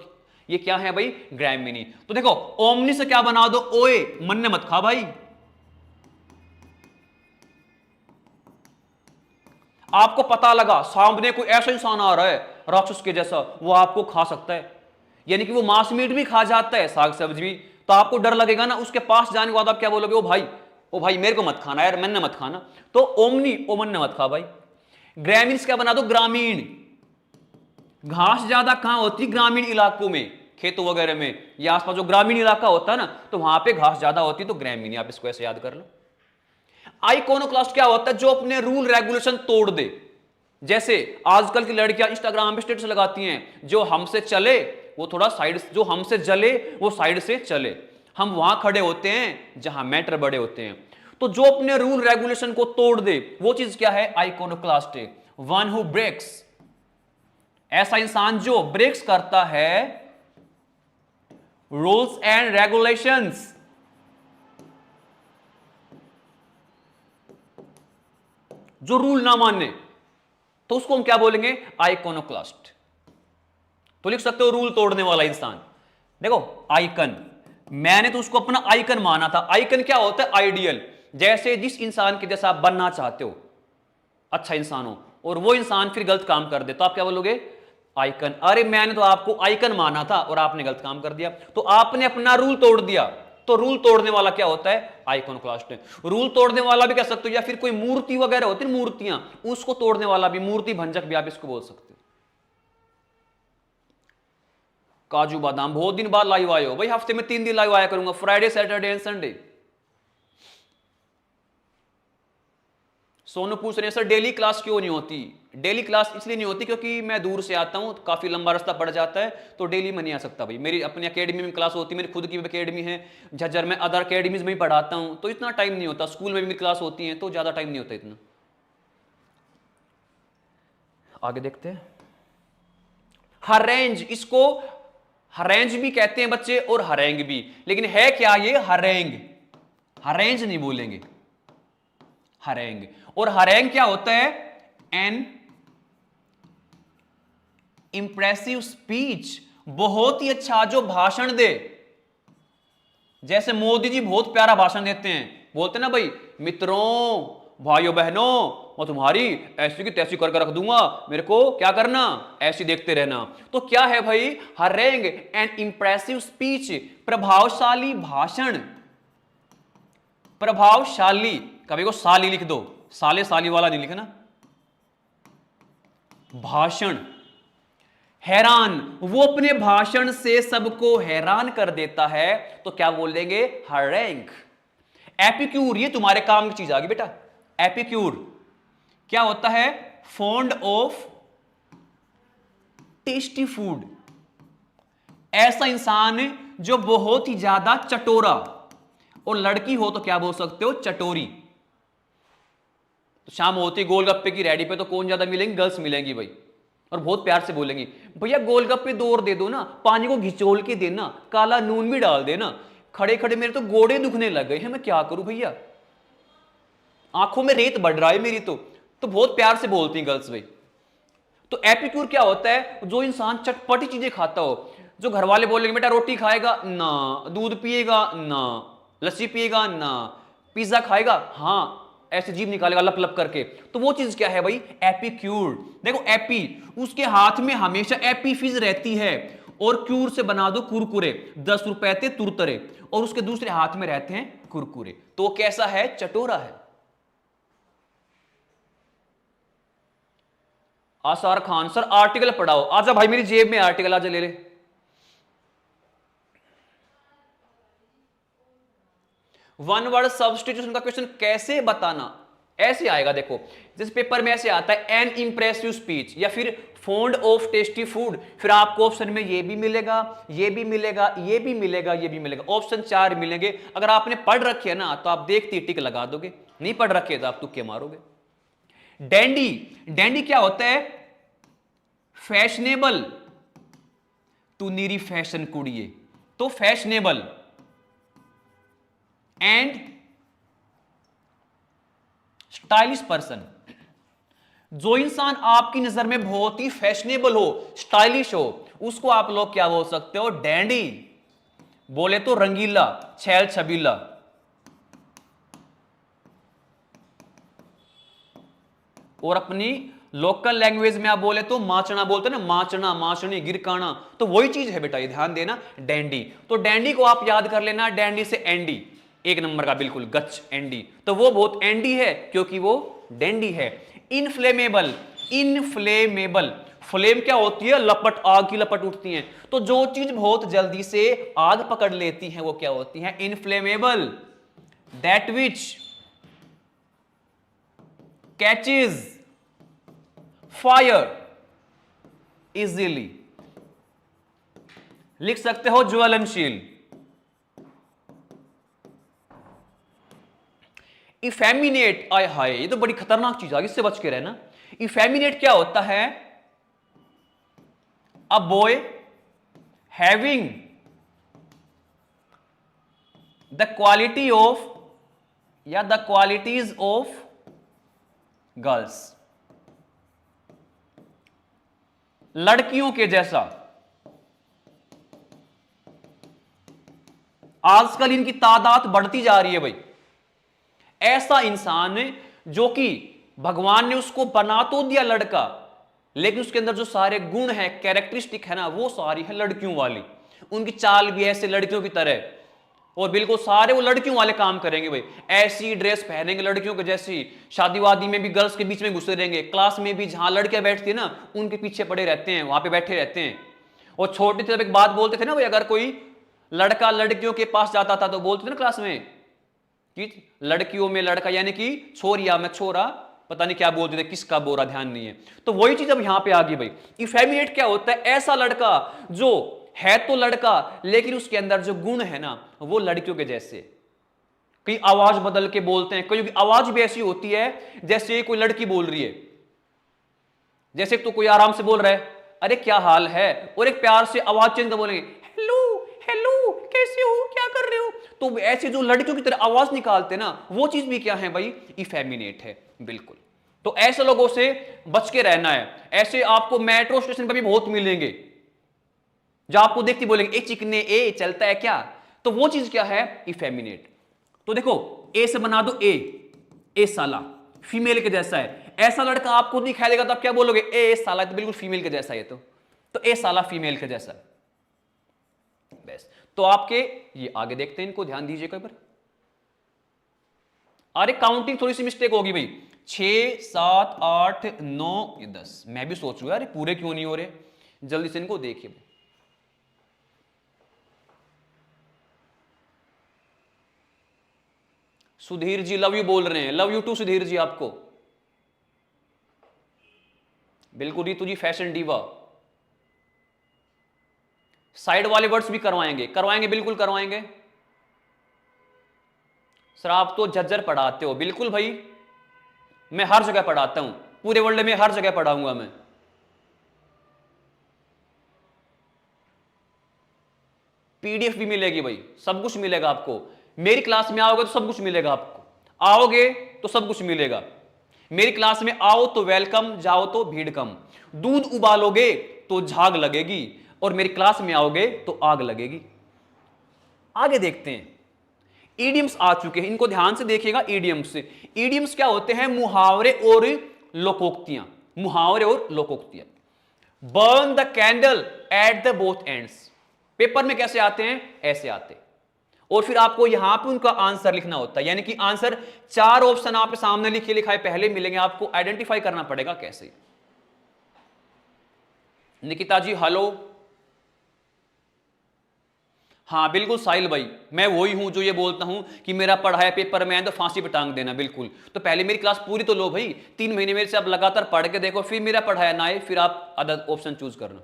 ये क्या है भाई, ग्रैमिनी। तो देखो ओमनी से क्या बना दो, ओए, मन्ने मत खा भाई। आपको पता लगा सामने कोई ऐसा इंसान आ रहा है राक्षस के जैसा, वो आपको खा सकता है, यानी कि वो मांस मीट भी खा जाता है, साग सब्जी भी, तो आपको डर लगेगा ना, उसके पास जाने के बाद आप क्या बोलोगे, ओ भाई मेरे को मत खाना यार, मैंने मत खाना। तो ओमनी, ओमन ने मत खा भाई। ग्रामीण क्या बना दो, ग्रामीण, घास ज्यादा कहां होती, ग्रामीण इलाकों में, खेतों वगैरह में, या आसपास जो ग्रामीण इलाका होता है ना, तो वहां पे घास ज्यादा होती, तो ग्रामीण, आप इसको ऐसे याद कर लो। आइकोनोक्लास्ट क्या होता है, जो अपने रूल रेगुलेशन तोड़ दे। जैसे आजकल की लड़कियां इंस्टाग्राम पे स्टेटस लगाती हैं, जो हमसे चले वो थोड़ा साइड, जो हमसे जले वो साइड से चले। हम वहां खड़े होते हैं जहां मैटर बड़े होते हैं। तो जो अपने रूल रेगुलेशन को तोड़ दे वो चीज क्या है, आइकोनोक्लास्ट। वन हु ब्रेक्स, ऐसा इंसान जो ब्रेक्स करता है रूल्स एंड रेगुलेशंस, जो रूल ना माने, तो उसको हम क्या बोलेंगे, आइकोनोक्लास्ट। तो लिख सकते हो रूल तोड़ने वाला इंसान। देखो आइकन, मैंने तो उसको अपना आइकन माना था। आइकन क्या होता है, आइडियल, जैसे जिस इंसान के जैसा आप बनना चाहते हो, अच्छा इंसान हो, और वो इंसान फिर गलत काम कर दे, तो आप क्या बोलोगे, आइकन। अरे मैंने तो आपको आइकन माना था और आपने गलत काम कर दिया, तो आपने अपना रूल तोड़ दिया। तो रूल तोड़ने वाला क्या होता है, आइकोनोक्लास्ट। रूल तोड़ने वाला भी कह सकते हो, या फिर कोई मूर्ति वगैरह होती है, मूर्तियां, उसको तोड़ने वाला भी, मूर्ति भंजक भी आप इसको बोल सकते हो। काजू बादाम बहुत दिन बाद लाइव आए हो भाई, हफ्ते में 3 दिन लाइव आया करूंगा, Friday Saturday and Sunday. Sonu पूछ रहे हैं सर डेली क्लास क्यों नहीं होती? डेली क्लास इसलिए नहीं होती क्योंकि मैं दूर से आता हूं, काफी लंबा रास्ता पड़ जाता है, तो डेली मैं नहीं आ सकता भाई। मेरी अपनी एकेडमी में क्लास होती है, मेरी खुद की एकेडमी है झज्जर में, अदर अकेडमीज में भी पढ़ाता हूं, तो इतना टाइम नहीं होता। स्कूल में भी मेरी क्लास होती है तो ज्यादा टाइम नहीं होता इतना। आगे देखते हैं। हरेंज, इसको हरेंज भी कहते हैं बच्चे और हरेंग भी, लेकिन है क्या ये हरेंग, हरेंज नहीं बोलेंगे, हरेंग। और हरेंग क्या होता है? एन इंप्रेसिव स्पीच, बहुत ही अच्छा जो भाषण दे। जैसे मोदी जी बहुत प्यारा भाषण देते हैं, बोलते ना भाई मित्रों भाइयों बहनों मैं तुम्हारी ऐसी की तैसी करके रख दूंगा, मेरे को क्या करना, ऐसी देखते रहना। तो क्या है भाई हरेंग? एन इंप्रेसिव स्पीच, प्रभावशाली भाषण। प्रभावशाली, कभी को साली लिख दो, साले साली वाला नहीं लिखना। भाषण। हैरान, वो अपने भाषण से सबको हैरान कर देता है, तो क्या बोलेंगे? हरेंग। एपिक्यूर, ये तुम्हारे काम की चीज आ गई बेटा। एपिक्यूर क्या होता है? फॉन्ड ऑफ टेस्टी फूड, ऐसा इंसान जो बहुत ही ज्यादा चटोरा, और लड़की हो तो क्या बोल सकते हो? चटोरी। तो शाम होती गोलगप्पे की रेडी पे तो कौन ज्यादा मिलेंगी? गर्ल्स मिलेंगी भाई, और बहुत प्यार से बोलेंगी भैया गोलगप्पे 2 और दे दो ना, पानी को घिचोल के देना, काला नून भी डाल देना। खड़े खड़े मेरे तो गोड़े दुखने लग गए हैं, मैं क्या करूं भैया, आंखों में रेत बढ़ रहा है मेरी। तो बहुत प्यार से बोलती हैं गर्ल्स भाई। तो एपिक्यूर क्या होता है? जो इंसान चटपटी चीजें खाता हो, जो घर वाले बोलेंगे बेटा रोटी खाएगा ना, दूध पिएगा ना, लस्सी पिएगा ना, पिज्जा खाएगा हाँ, ऐसे जीभ निकालेगा लप लप करके, तो वो चीज क्या है भाई? एपिक्यूर। देखो एपी, उसके हाथ में हमेशा एपी फिज रहती है, और क्यूर से बना दो कुरकुरे, 10 रुपए थे तुरतरे, और उसके दूसरे हाथ में रहते हैं कुरकुरे, तो वो कैसा है? चटोरा है। आसार खान सर आर्टिकल पढ़ाओ। आजा भाई मेरी जेब में आर्टिकल, आजा ले ले। वन वर्ड सब्स्टिट्यूशन का क्वेश्चन कैसे बताना? ऐसे आएगा, देखो जिस पेपर में ऐसे आता है एन इंप्रेसिव स्पीच या फिर फॉन्ड ऑफ टेस्टी फूड, फिर आपको ऑप्शन में ये भी मिलेगा, ये भी मिलेगा, ये भी मिलेगा, ये भी मिलेगा, ऑप्शन 4 मिलेंगे। अगर आपने पढ़ रखे है ना तो आप देखते टिक लगा दोगे, नहीं पढ़ रखे तो आप तुक्के मारोगे। डैंडी, डैंडी क्या होता है? फैशनेबल, तू नीरी फैशन कुड़िए, तो फैशनेबल एंड स्टाइलिश पर्सन। जो इंसान आपकी नजर में बहुत ही फैशनेबल हो, स्टाइलिश हो, उसको आप लोग क्या बोल सकते हो? डैंडी। बोले तो रंगीला, छैल छबीला। और अपनी लोकल लैंग्वेज में आप बोले तो माचना बोलते ना, माचना, माचनी, गिरकाना, तो वही चीज है बेटा, ये ध्यान देना। डैंडी, तो डैंडी को आप याद कर लेना, डैंडी से एंडी, 1 नंबर का बिल्कुल गच एंडी, तो वो बहुत एंडी है क्योंकि वो डैंडी है। इनफ्लेमेबल, इनफ्लेमेबल, फ्लेम क्या होती है? लपट, आग की लपट उठती है, तो जो चीज बहुत जल्दी से आग पकड़ लेती है वो क्या होती है? Inflammable. That which catches fire easily, लिख सकते हो ज्वलनशील। इफेमिनेट, आय हाय ये तो बड़ी खतरनाक चीज आ गई, इससे बच के रहना। इफेमिनेट क्या होता है? A boy having the quality of या द क्वालिटीज ऑफ गर्ल्स, लड़कियों के जैसा। आजकल इनकी तादाद बढ़ती जा रही है भाई। ऐसा इंसान जो कि भगवान ने उसको बना तो दिया लड़का, लेकिन उसके अंदर जो सारे गुण है, कैरेक्टरिस्टिक है ना, वो सारी है लड़कियों वाली। उनकी चाल भी ऐसे लड़कियों की तरह, और बिल्कुल सारे वो लड़कियों वाले काम करेंगे भाई। ऐसी ड्रेस पहनेंगे लड़कियों के जैसी, शादी वादी में भी गर्ल्स के बीच में घुसे रहेंगे, क्लास में भी जहां लड़कियां बैठती है ना उनके पीछे पड़े रहते हैं, वहां पे बैठे रहते हैं। और छोटे थे जब एक बात बोलते थे ना भाई, अगर कोई लड़का लड़कियों के पास जाता था तो बोलते थे ना क्लास में कि लड़कियों में लड़का, यानी कि छोरिया में छोरा, पता नहीं क्या बोलते थे, किसका बोरा ध्यान नहीं है। तो वही चीज अब यहां पे आ गई भाई। इफेमिनेट क्या होता है? ऐसा लड़का जो है तो लड़का लेकिन उसके अंदर जो गुण है ना वो लड़कियों के जैसे। कई आवाज बदल के बोलते हैं, कई आवाज भी ऐसी होती है जैसे कोई लड़की बोल रही है। जैसे तो कोई आराम से बोल रहा है, अरे क्या हाल है, और एक प्यार से आवाज चेंज कर बोलेंगे, हेलो हेलो कैसे हो, क्या कर रहे हो। तो ऐसे जो लड़कियों की तरह आवाज निकालते ना, वो चीज भी क्या है भाई? इफेमिनेट है, बिल्कुल। तो ऐसे लोगों से बच के रहना है। ऐसे आपको मेट्रो स्टेशन पर भी बहुत मिलेंगे जो आपको देखते बोलेंगे, ए चिकने, ए चलता है क्या। तो वो चीज क्या है? इफेमिनेट। तो देखो ए से बना दो ए साला, फीमेल के जैसा है। ऐसा लड़का आपको दिखाई देगा तो आप क्या बोलोगे? ए साला, तो बिल्कुल फीमेल के जैसा है। तो ए साला फीमेल के जैसा है। बस तो आपके ये आगे देखते हैं, इनको ध्यान दीजिए एक बार। अरे काउंटिंग थोड़ी सी मिस्टेक होगी भाई। 6 7 8 9 10। मैं भी सोच रहा हूं यार पूरे क्यों नहीं हो रहे। जल्दी से इनको देखिए। सुधीर जी लव यू बोल रहे हैं, love you to Sudhir ji आपको। बिल्कुल रितु जी फैशन डीवा। साइड वाले वर्ड्स भी करवाएंगे बिल्कुल करवाएंगे। सर आप तो झज्जर पढ़ाते हो। बिल्कुल भाई, मैं हर जगह पढ़ाता हूं, पूरे वर्ल्ड में हर जगह पढ़ाऊंगा मैं। पीडीएफ भी मिलेगी भाई, सब कुछ मिलेगा आपको। मेरी क्लास में आओगे तो सब कुछ मिलेगा आपको। आओगे तो सब कुछ मिलेगा। मेरी क्लास में आओ तो वेलकम, जाओ तो भीड़ कम। दूध उबालोगे तो झाग लगेगी, और मेरी क्लास में आओगे तो आग लगेगी। आगे देखते हैं। ईडियम्स आ चुके हैं, इनको ध्यान से देखिएगा। ईडियम्स क्या होते हैं? मुहावरे और लोकोक्तियां। मुहावरे और लोकोक्तियां। Burn the candle at the both ends. Paper में कैसे आते हैं? ऐसे आते। और फिर आपको यहां पे उनका आंसर लिखना होता है, यानी कि आंसर 4 ऑप्शन आपके सामने लिखे लिखाए पहले मिलेंगे, आपको आइडेंटिफाई करना पड़ेगा कैसे। निकिता जी हेलो। हाँ बिल्कुल साहिल भाई, मैं वही हूं जो ये बोलता हूं कि मेरा पढ़ाया पेपर में है तो फांसी पे टांग देना। बिल्कुल, तो पहले मेरी क्लास पूरी तो लो भाई। 3 महीने मेरे से आप लगातार पढ़ के देखो, फिर मेरा पढ़ाया ना आए फिर आप अदर ऑप्शन चूज करना।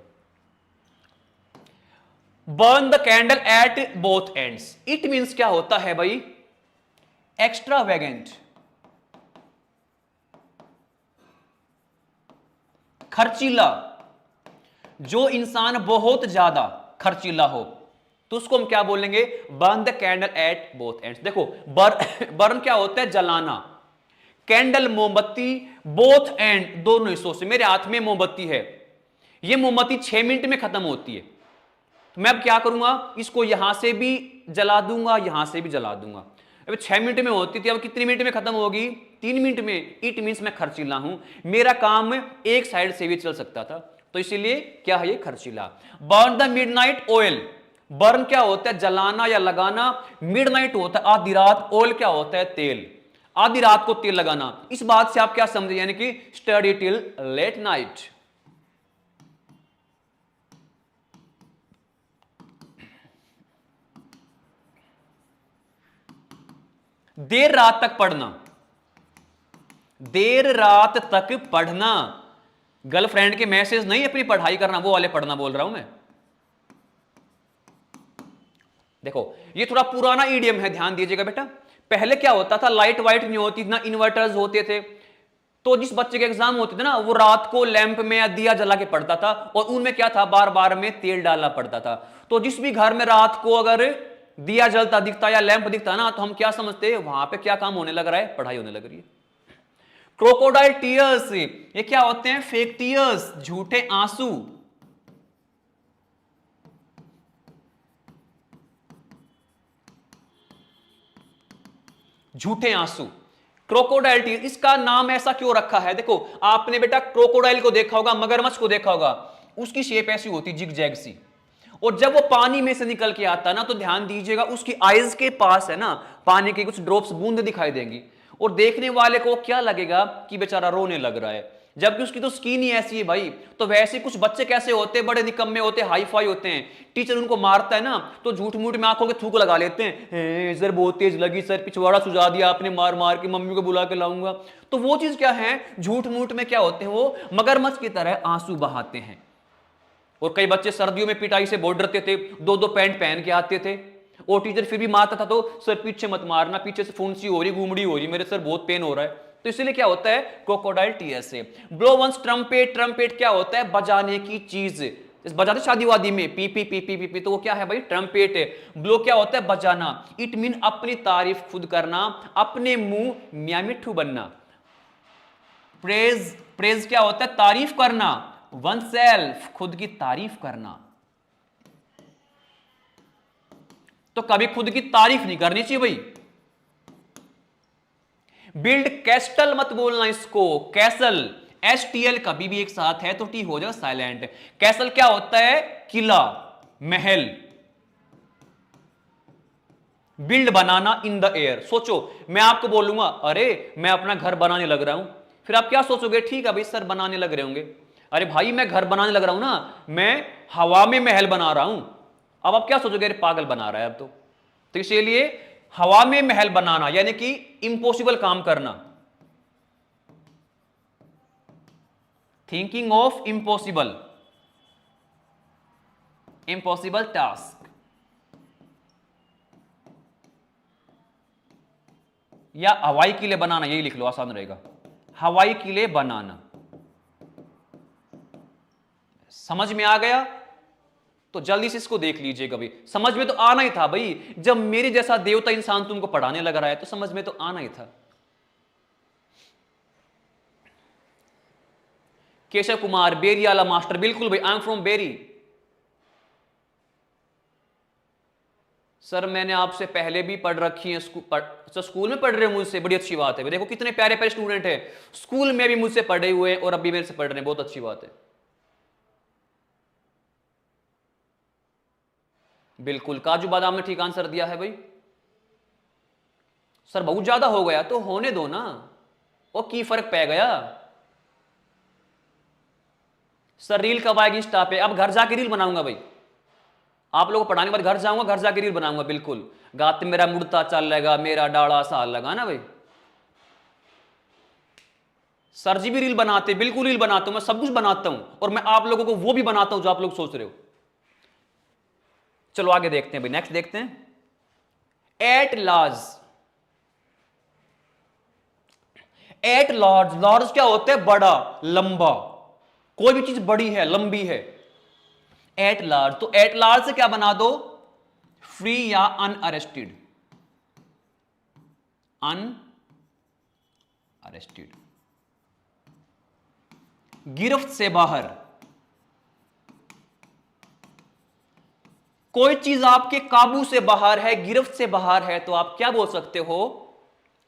Burn the candle at both ends, it means क्या होता है भाई? एक्स्ट्रावेगेंट, खर्चीला। जो इंसान बहुत ज्यादा खर्चीला हो तो उसको हम क्या बोलेंगे? Burn the candle at both ends. देखो बर्न क्या होता है? जलाना। कैंडल मोमबत्ती, बोथ एंड दोनों हिस्सों से। मेरे हाथ में मोमबत्ती है, यह मोमबत्ती 6 मिनट में खत्म होती है। तो मैं अब क्या करूंगा? इसको यहां से भी जला दूंगा, यहां से भी जला दूंगा। अब 6 मिनट में होती थी, अब कितनी मिनट में खत्म होगी? 3 मिनट में। इट मींस मैं खर्चीला हूं, मेरा काम एक साइड से भी चल सकता था, तो इसीलिए क्या है ये? खर्चीला। Burn the midnight oil. Burn क्या होता है? जलाना या लगाना। मिडनाइट होता है आधी रात, ऑयल क्या होता है? तेल। आधी रात को तेल लगाना। इस बात से आप क्या समझे? यानी कि स्टडी टिल लेट नाइट। देर रात तक पढ़ना। देर रात तक पढ़ना। गर्लफ्रेंड के मैसेज नहीं, अपनी पढ़ाई करना, वो वाले पढ़ना बोल रहा हूं मैं। देखो ये थोड़ा पुराना ईडियम है, ध्यान दीजिएगा बेटा। पहले क्या होता था? लाइट वाइट नहीं होती, ना इन्वर्टर्स होते थे, तो जिस बच्चे के एग्जाम होते थे ना, वो रात को लैंप में या दिया जला के पढ़ता था, और उनमें क्या था? बार बार में तेल डालना पड़ता था। तो जिस भी घर में रात को अगर दिया जलता दिखता या लैंप दिखता ना, तो हम क्या समझते हैं? वहां पे क्या काम होने लग रहा है? पढ़ाई होने लग रही है। क्रोकोडाइल टीयर्स, ये क्या होते हैं? फेक टीयर्स, झूठे आंसू। झूठे आंसू, क्रोकोडाइल टीयर। इसका नाम ऐसा क्यों रखा है? देखो आपने बेटा क्रोकोडाइल को देखा होगा, मगरमच्छ को देखा होगा, उसकी शेप ऐसी होती जिग जैग सी, और जब वो पानी में से निकल के आता ना, तो ध्यान दीजिएगा उसकी आईज के पास है ना पानी की कुछ ड्रॉप्स, बूंद दिखाई देंगी, और देखने वाले को क्या लगेगा कि बेचारा रोने लग रहा है। जबकि उसकी तो स्किन ही ऐसी है भाई। तो वैसे कुछ बच्चे कैसे होते हैं, बड़े निकम्मे होते हैं, हाई फाई होते हैं, टीचर उनको मारता है ना तो झूठ मूठ में आंखों के थूक लगा लेते हैं, सर बहुत तेज लगी, सर पिछवाड़ा सुझा दिया आपने मार मार के, मम्मी को बुला के लाऊंगा। तो वो चीज क्या है, झूठ मूठ में क्या होते हैं, वो मगरमच्छ की तरह आंसू बहाते हैं। और कई बच्चे सर्दियों में पिटाई से बहुत डरते थे, दो दो पैंट पहन के आते थे, और टीचर फिर भी मारता था तो सर पीछे मत मारना, पीछे से फुंसी हो रही, घूमड़ी हो रही, मेरे सर बहुत पेन हो रहा है। तो इसलिए क्या होता है, क्रोकोडाइल टीयर से। ब्लो वंस ट्रम्पेट, ट्रम्पेट क्या होता है, बजाने की चीज, इस बजाते शादी वादी में P P P P P P, तो वो क्या है भाई, ट्रम्पेट है। ब्लो क्या होता है, बजाना। इट मीन अपनी तारीफ खुद करना, अपने मुंह मियां मिट्ठू बनना। प्रेज, प्रेज क्या होता है, तारीफ करना। वन सेल्फ, खुद की तारीफ करना। तो कभी खुद की तारीफ नहीं करनी चाहिए भाई। बिल्ड कैस्टल मत बोलना इसको, कैसल, एसटीएल कभी भी एक साथ है तो टी हो जाएगा साइलेंट। कैसल क्या होता है, किला, महल। Build banana in the air. सोचो मैं आपको बोलूंगा अरे मैं अपना घर बनाने लग रहा हूं, फिर आप क्या सोचोगे, ठीक है भाई सर बनाने लग रहे होंगे, अरे भाई मैं घर बनाने लग रहा हूं ना, मैं हवा में महल बना रहा हूं। अब आप क्या सोचोगे, अरे पागल बना रहा है अब तो इसीलिए हवा में महल बनाना यानी कि इंपॉसिबल काम करना, thinking of impossible, impossible task. या हवाई किले बनाना, यही लिख लो आसान रहेगा, हवाई किले बनाना। समझ में आ गया, तो जल्दी से इसको देख लीजिएगा भाई। समझ में तो आना ही था भाई, जब मेरे जैसा देवता इंसान तुमको पढ़ाने लग रहा है तो समझ में तो आना ही था। केशव कुमार, बेरी वाला मास्टर, बिल्कुल भाई, I am from Beri. Sir मैंने आपसे पहले भी पढ़ रखी है, स्कूल में पढ़ रहे हो मुझसे, बड़ी अच्छी बात है। देखो कितने प्यारे प्यारे स्टूडेंट है, स्कूल में भी मुझसे पढ़े हुए और अभी मेरे से पढ़ रहे हैं, बहुत अच्छी बात है। बिल्कुल, काजू बादाम ने ठीक आंसर दिया है भाई। सर बहुत ज्यादा हो गया, तो होने दो ना, वो की फर्क पै गया। सर रील कब आएगी इंस्टा पे, अब घर जाके रील बनाऊंगा भाई, आप लोगों को पढ़ाने के बाद घर जाऊंगा, घर जाके रील बनाऊंगा बिल्कुल। गाते मेरा मुड़ता चल लगा, मेरा डाड़ा साल लगा ना भाई। सर जी भी रील बनाते, बिल्कुल रील बनाता हूं, मैं सब कुछ बनाता हूं, और मैं आप लोगों को वो भी बनाता हूं जो आप लोग सोच रहे हो। चलो आगे देखते हैं भाई, नेक्स्ट देखते हैं। At large, at large, large क्या होता है, बड़ा, लंबा, कोई भी चीज बड़ी है, लंबी है, एट लार्ज। तो एट लार्ज से क्या बना दो, फ्री या अनअरेस्टेड, अनअरेस्टेड। गिरफ्त से बाहर, कोई चीज आपके काबू से बाहर है, गिरफ्त से बाहर है, तो आप क्या बोल सकते हो,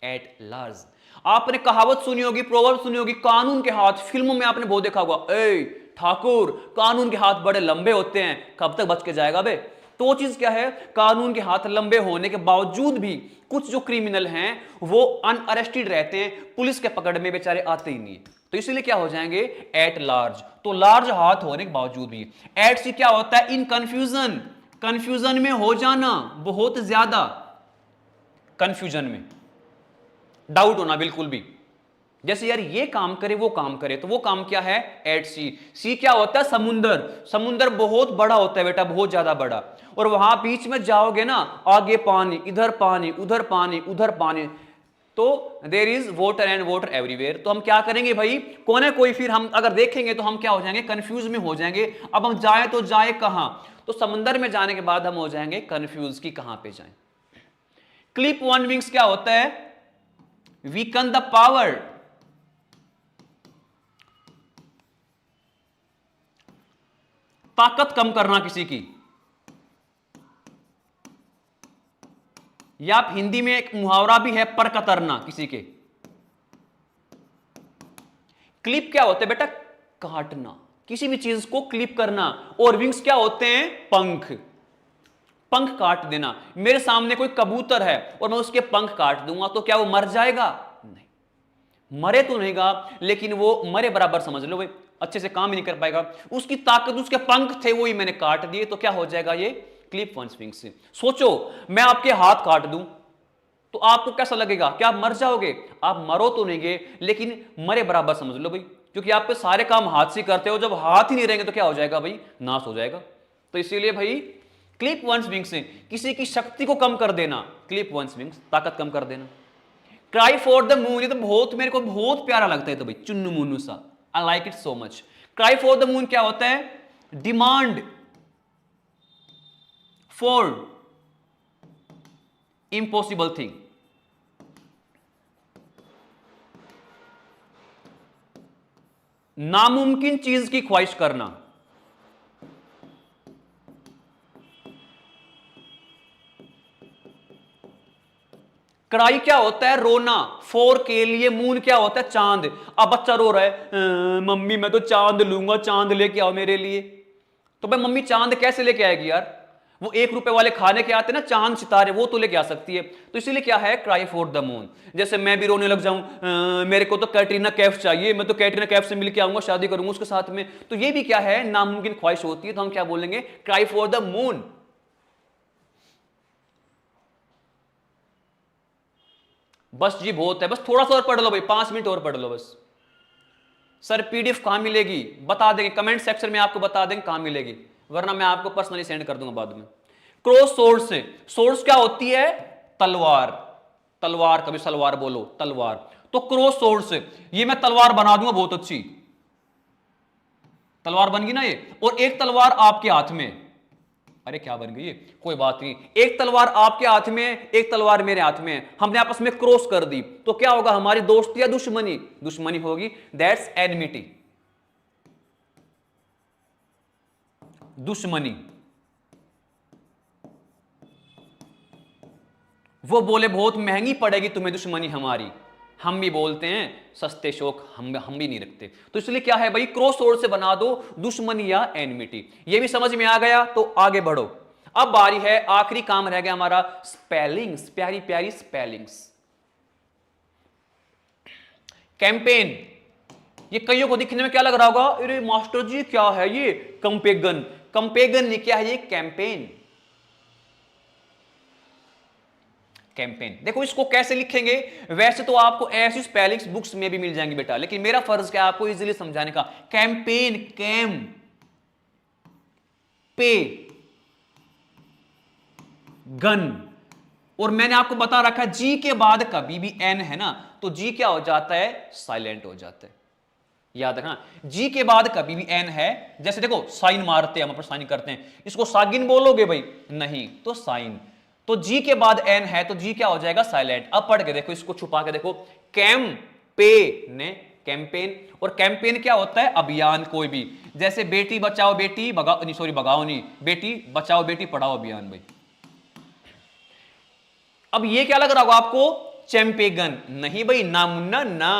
एट लार्ज। आपने कहावत सुनी होगी, प्रोवर्ब सुनी होगी, कानून के हाथ, फिल्मों में आपने बहुत देखा होगा, ए ठाकुर कानून के हाथ बड़े लंबे होते हैं, कब तक बच के जाएगा बे। तो वो चीज क्या है, कानून के हाथ लंबे होने के बावजूद भी कुछ जो क्रिमिनल हैं वो अनअरेस्टेड रहते हैं, पुलिस के पकड़ में बेचारे आते ही नहीं, तो इसीलिए क्या हो जाएंगे, एट लार्ज। तो लार्ज हाथ होने के बावजूद भी। एट से क्या होता है, इन कंफ्यूजन, कंफ्यूजन में हो जाना, बहुत ज्यादा कंफ्यूजन में, डाउट होना बिल्कुल भी, जैसे यार ये काम करे वो काम करे, तो वो काम क्या है, एट सी। सी क्या होता है, समुंदर, समुंदर बहुत बड़ा होता है बेटा, बहुत ज्यादा बड़ा, और वहां बीच में जाओगे ना, आगे पानी, इधर पानी, उधर पानी, उधर पानी, तो there is water and water everywhere. तो हम क्या करेंगे भाई, कोने कोई, फिर हम अगर देखेंगे तो हम क्या हो जाएंगे, कंफ्यूज में हो जाएंगे। अब हम जाए तो जाए कहां, तो समंदर में जाने के बाद हम हो जाएंगे कंफ्यूज कि कहां पे जाएं। क्लिप वन विंग्स क्या होता है, वीकन द पावर, ताकत कम करना किसी की, या हिंदी में एक मुहावरा भी है, पर कतरना किसी के। क्लिप क्या होते हैं बेटा, काटना, किसी भी चीज को क्लिप करना, और विंग्स क्या होते हैं, पंख, पंख काट देना। मेरे सामने कोई कबूतर है और मैं उसके पंख काट दूंगा तो क्या वो मर जाएगा, नहीं, मरे तो नहीं गा, लेकिन वो मरे बराबर समझ लो भाई, अच्छे से काम ही नहीं कर पाएगा। उसकी ताकत, उसके पंख थे वो ही मैंने काट दिए, तो क्या हो जाएगा ये क्लिप वंस विंग से। सोचो मैं आपके हाथ काट दूं तो आपको कैसा लगेगा? क्या आप मर जाओगे? आप मरो तो नहीं गए, लेकिन मरे बराबर समझ लो भाई, क्योंकि आप पे सारे काम हाथ से करते हो। जब हाथ ही नहीं रहेंगे तो क्या हो जाएगा भाई? नाश हो जाएगा। तो इसीलिए भाई क्लिप वंस विंग्स से किसी की शक्ति को कम कर देना, क्लिप वंस विंग्स ताकत कम कर देना। क्राई फॉर द मून, ये तो बहुत मेरे को बहुत प्यारा लगता है, तो भाई चुन्नू मुन्नू सा, I like it so much. Cry for the moon क्या होता है? Demand for impossible thing. नामुमकिन चीज की ख्वाहिश करना। क्राई क्या होता है? रोना। फोर के लिए मून क्या होता है? चांद। अब बच्चा रो रहा है, मम्मी मैं तो चांद लूंगा, चांद लेके आओ मेरे लिए। तो भाई मम्मी चांद कैसे लेके आएगी यार? वो 1 रुपए वाले खाने के आते ना चांद सितारे, वो तो लेके आ सकती है। तो इसीलिए क्या है? Cry for the moon. जैसे मैं भी रोने लग जाऊं, मेरे को तो कैटरीना कैफ चाहिए, मैं तो कैटरीना कैफ से मिलके आऊंगा, शादी करूंगा उसके साथ में, तो ये भी क्या है? नामुमकिन ख्वाहिश होती है। तो हम क्या बोलेंगे? Cry for the moon. बस जी बहुत है, बस थोड़ा सा और पढ़ लो भाई, 5 मिनट और पढ़ लो बस। सर पीडीएफ कहां मिलेगी? बता देंगे, कमेंट सेक्शन में आपको बता देंगे कहां मिलेगी, वरना मैं आपको पर्सनली सेंड कर दूंगा बाद में। क्रॉस सोर्ड से, सोर्स क्या होती है? तलवार। तलवार, कभी सलवार बोलो, तलवार। तो क्रॉस सोर्ड से ये मैं तलवार बना दूंगा बहुत अच्छी, तलवार बन गई ना ये। और एक तलवार आपके हाथ में, अरे क्या बन गई ये? कोई बात नहीं, एक तलवार आपके हाथ में, एक तलवार मेरे हाथ में, हमने आपस में क्रॉस कर दी, तो क्या होगा? हमारी दोस्ती या दुश्मनी? दुश्मनी होगी, दैट्स एनिमिटी, दुश्मनी। वो बोले बहुत महंगी पड़ेगी तुम्हें दुश्मनी हमारी, हम भी बोलते हैं सस्ते शौक हम भी नहीं रखते। तो इसलिए क्या है भाई? क्रॉस सोर्ड से बना दो दुश्मनी या एनिमिटी। ये भी समझ में आ गया, तो आगे बढ़ो। अब बारी है, आखिरी काम रह गया हमारा, स्पेलिंग्स, प्यारी प्यारी स्पेलिंग्स। कैंपेन, ये कईयों को दिखने में क्या लग रहा होगा? अरे मास्टर जी क्या है ये? कंपेगन। कंपेगन नहीं, क्या है ये? कैंपेन। कैंपेन। देखो इसको कैसे लिखेंगे? वैसे तो आपको ऐसी स्पेलिंग्स बुक्स में भी मिल जाएंगी बेटा, लेकिन मेरा फर्ज क्या है आपको इजीली समझाने का। कैंपेन, कैम पे गन। और मैंने आपको बता रखा जी के बाद कभी भी एन है ना, तो जी क्या हो जाता है? साइलेंट हो जाता है। याद रखना, जी के बाद कभी भी एन है, जैसे देखो साइन मारते हैं हम, पर साइन करते हैं, इसको सागिन बोलोगे भाई? नहीं, तो साइन। तो जी के बाद एन है तो जी क्या हो जाएगा? साइलेंट। अब पढ़ के देखो, इसको छुपा के देखो, कैम पे ने, कैंपेन। और कैंपेन क्या होता है? अभियान कोई भी, जैसे बेटी बचाओ बेटी भगाओ, नहीं सॉरी भगाओ नहीं, बेटी बचाओ बेटी पढ़ाओ अभियान भाई। अब ये क्या लग रहा होगा आपको? चैंपेगन। नहीं भाई, ना मुन्ना ना,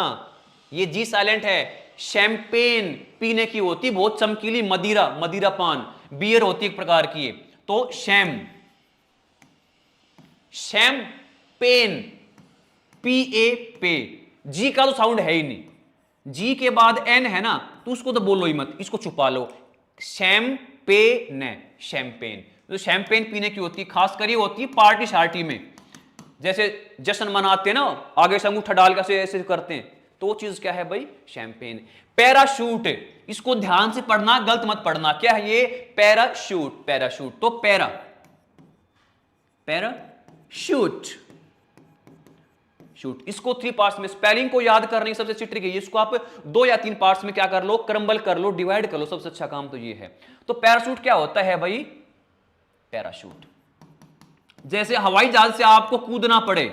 ये जी साइलेंट है। शैंपेन पीने की होती, बहुत चमकीली, मदिरा, मदिरा पान, बियर होती एक प्रकार की, तो शैम, शैंपेन, पी ए पे। जी का तो साउंड है ही नहीं, जी के बाद एन है ना, तो उसको तो बोलो ही मत, इसको छुपा लो। Champagne, champagne. तो शैंपेन पीने की होती, खास कर ये होती है पार्टी शार्टी में, जैसे जश्न मनाते हैं ना, आगे से अंगूठा डाल के ऐसे करते हैं, तो वो चीज क्या है भाई? शैंपेन। पैराशूट, इसको ध्यान से पढ़ना, गलत मत पढ़ना। क्या है ये? Parachute, parachute. तो पैरा, पैराशूट, शूट। इसको 3 पार्ट्स में, स्पेलिंग को याद करने की सबसे अच्छी ट्रिक है, इसको आप 2 या 3 पार्ट्स में क्या कर लो? क्रम्बल कर लो, डिवाइड कर लो, सबसे अच्छा काम तो ये है। तो पैराशूट क्या होता है भाई? पैराशूट, जैसे हवाई जहाज से आपको कूदना पड़े,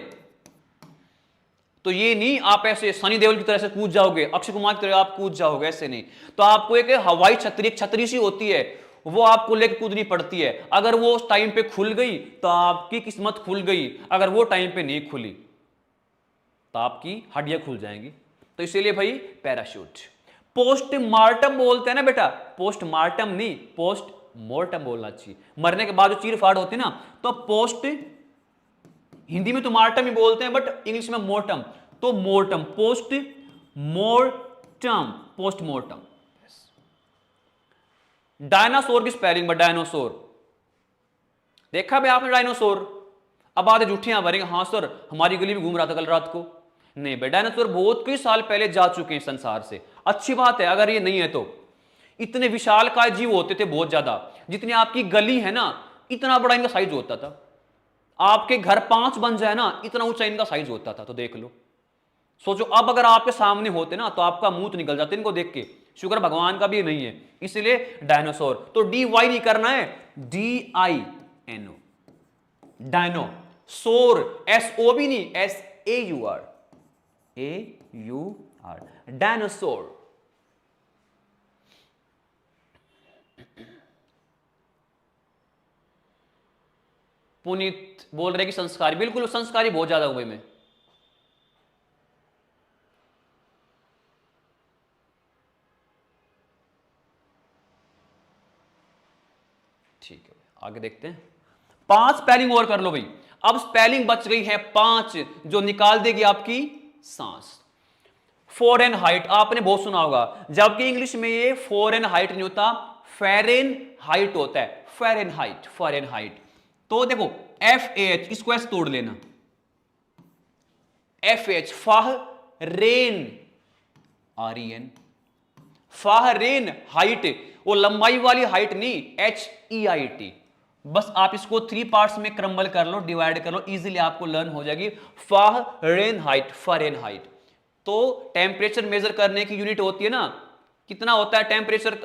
तो ये नहीं आप ऐसे सनी देओल की तरह से कूद जाओगे, अक्षय कुमार की तरह आप कूद जाओगे, ऐसे नहीं। तो आपको एक हवाई छतरी, एक छतरी सी होती है, वो आपको लेकर कूदनी पड़ती है। अगर वो उस टाइम पे खुल गई तो आपकी किस्मत खुल गई, अगर वो टाइम पे नहीं खुली तो आपकी हड्डियां खुल जाएंगी। तो इसीलिए भाई पैराशूट। पोस्टमार्टम बोलते हैं ना बेटा, पोस्टमार्टम नहीं, पोस्ट मोर्टम बोलना चाहिए। मरने के बाद जो चीर फाड़ होती है ना, तो पोस्ट, हिंदी में तो मार्टम ही बोलते हैं, बट इंग्लिश में मोर्टम, तो मोर्टम, पोस्ट मोर्टम, पोस्टमोर्टम। डायनासोर की स्पेलिंग में डायनासोर, देखा भाई आपने डायनासोर? अब आधे झूठियां भरेंगे, हाँ सर हमारी गली में घूम रहा था कल रात को। नहीं भाई, डायनासोर बहुत कई साल पहले जा चुके हैं संसार से। अच्छी बात है अगर ये नहीं है तो। इतने विशालकाय जीव होते थे बहुत ज्यादा, जितनी आपकी गली है ना इतना बड़ा इनका साइज होता था। आपके घर 5 बन जाए ना इतना ऊंचा इनका साइज होता था। तो देख लो, सोचो अब अगर आपके सामने होते ना तो आपका मुंह तो निकल जाते इनको देख के। शुक्र भगवान का भी नहीं है, इसलिए डायनासोर। तो डी वाई नहीं करना है, DINO, डायनो। सोर SO भी नहीं, SAUR, AUR, डायनासोर। पुनीत बोल रहे कि संस्कारी, बिल्कुल संस्कारी बहुत ज्यादा हुए मैं। ठीक है आगे देखते हैं। 5 स्पेलिंग और कर लो भाई। अब स्पेलिंग बच गई है 5 जो निकाल देगी आपकी सांस। फॉरेन हाइट आपने बहुत सुना होगा, जबकि इंग्लिश में ये फॉरेन हाइट नहीं होता, फेरेन हाइट होता है। Fahrenheit, foreign height. तो देखो FH, इसको ऐसे तोड़ लेना, FH fah ren, REN, Fahrenheit, वो लंबाई वाली हाइट नहीं, HEIT। बस आप इसको 3 पार्ट्स में क्रम्बल कर लो, डिवाइड कर लो, इजीली आपको लर्न हो जाएगी। फाह रेन हाइट, फॉरेन हाइट। तो टेम्परेचर मेजर करने की यूनिट होती है ना, कितना होता है टेम्परेचर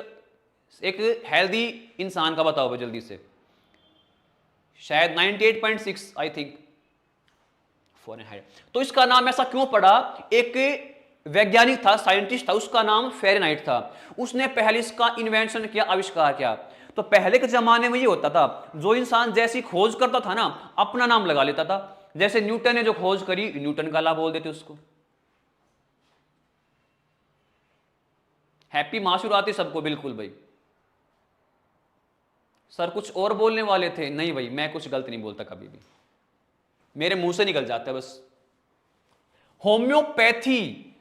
एक हेल्दी इंसान का, बताओ भाई जल्दी से। शायद 98.6 आई थिंक फ़ारेनहाइट। तो इसका नाम ऐसा क्यों पड़ा? एक वैज्ञानिक था, साइंटिस्ट था, उसका नाम फ़ारेनहाइट था। उसने पहले इसका इन्वेंशन किया, आविष्कार किया। तो पहले के जमाने में ये होता था, जो इंसान जैसी खोज करता था ना अपना नाम लगा लेता था। जैसे न्यूटन ने जो खोज करी, न्यूटन का लाभ बोल देते उसको। हैप्पी माशूर आती सबको, बिल्कुल भाई। सर कुछ और बोलने वाले थे? नहीं भाई मैं कुछ गलत नहीं बोलता कभी भी, मेरे मुंह से निकल जाता है बस। होम्योपैथी,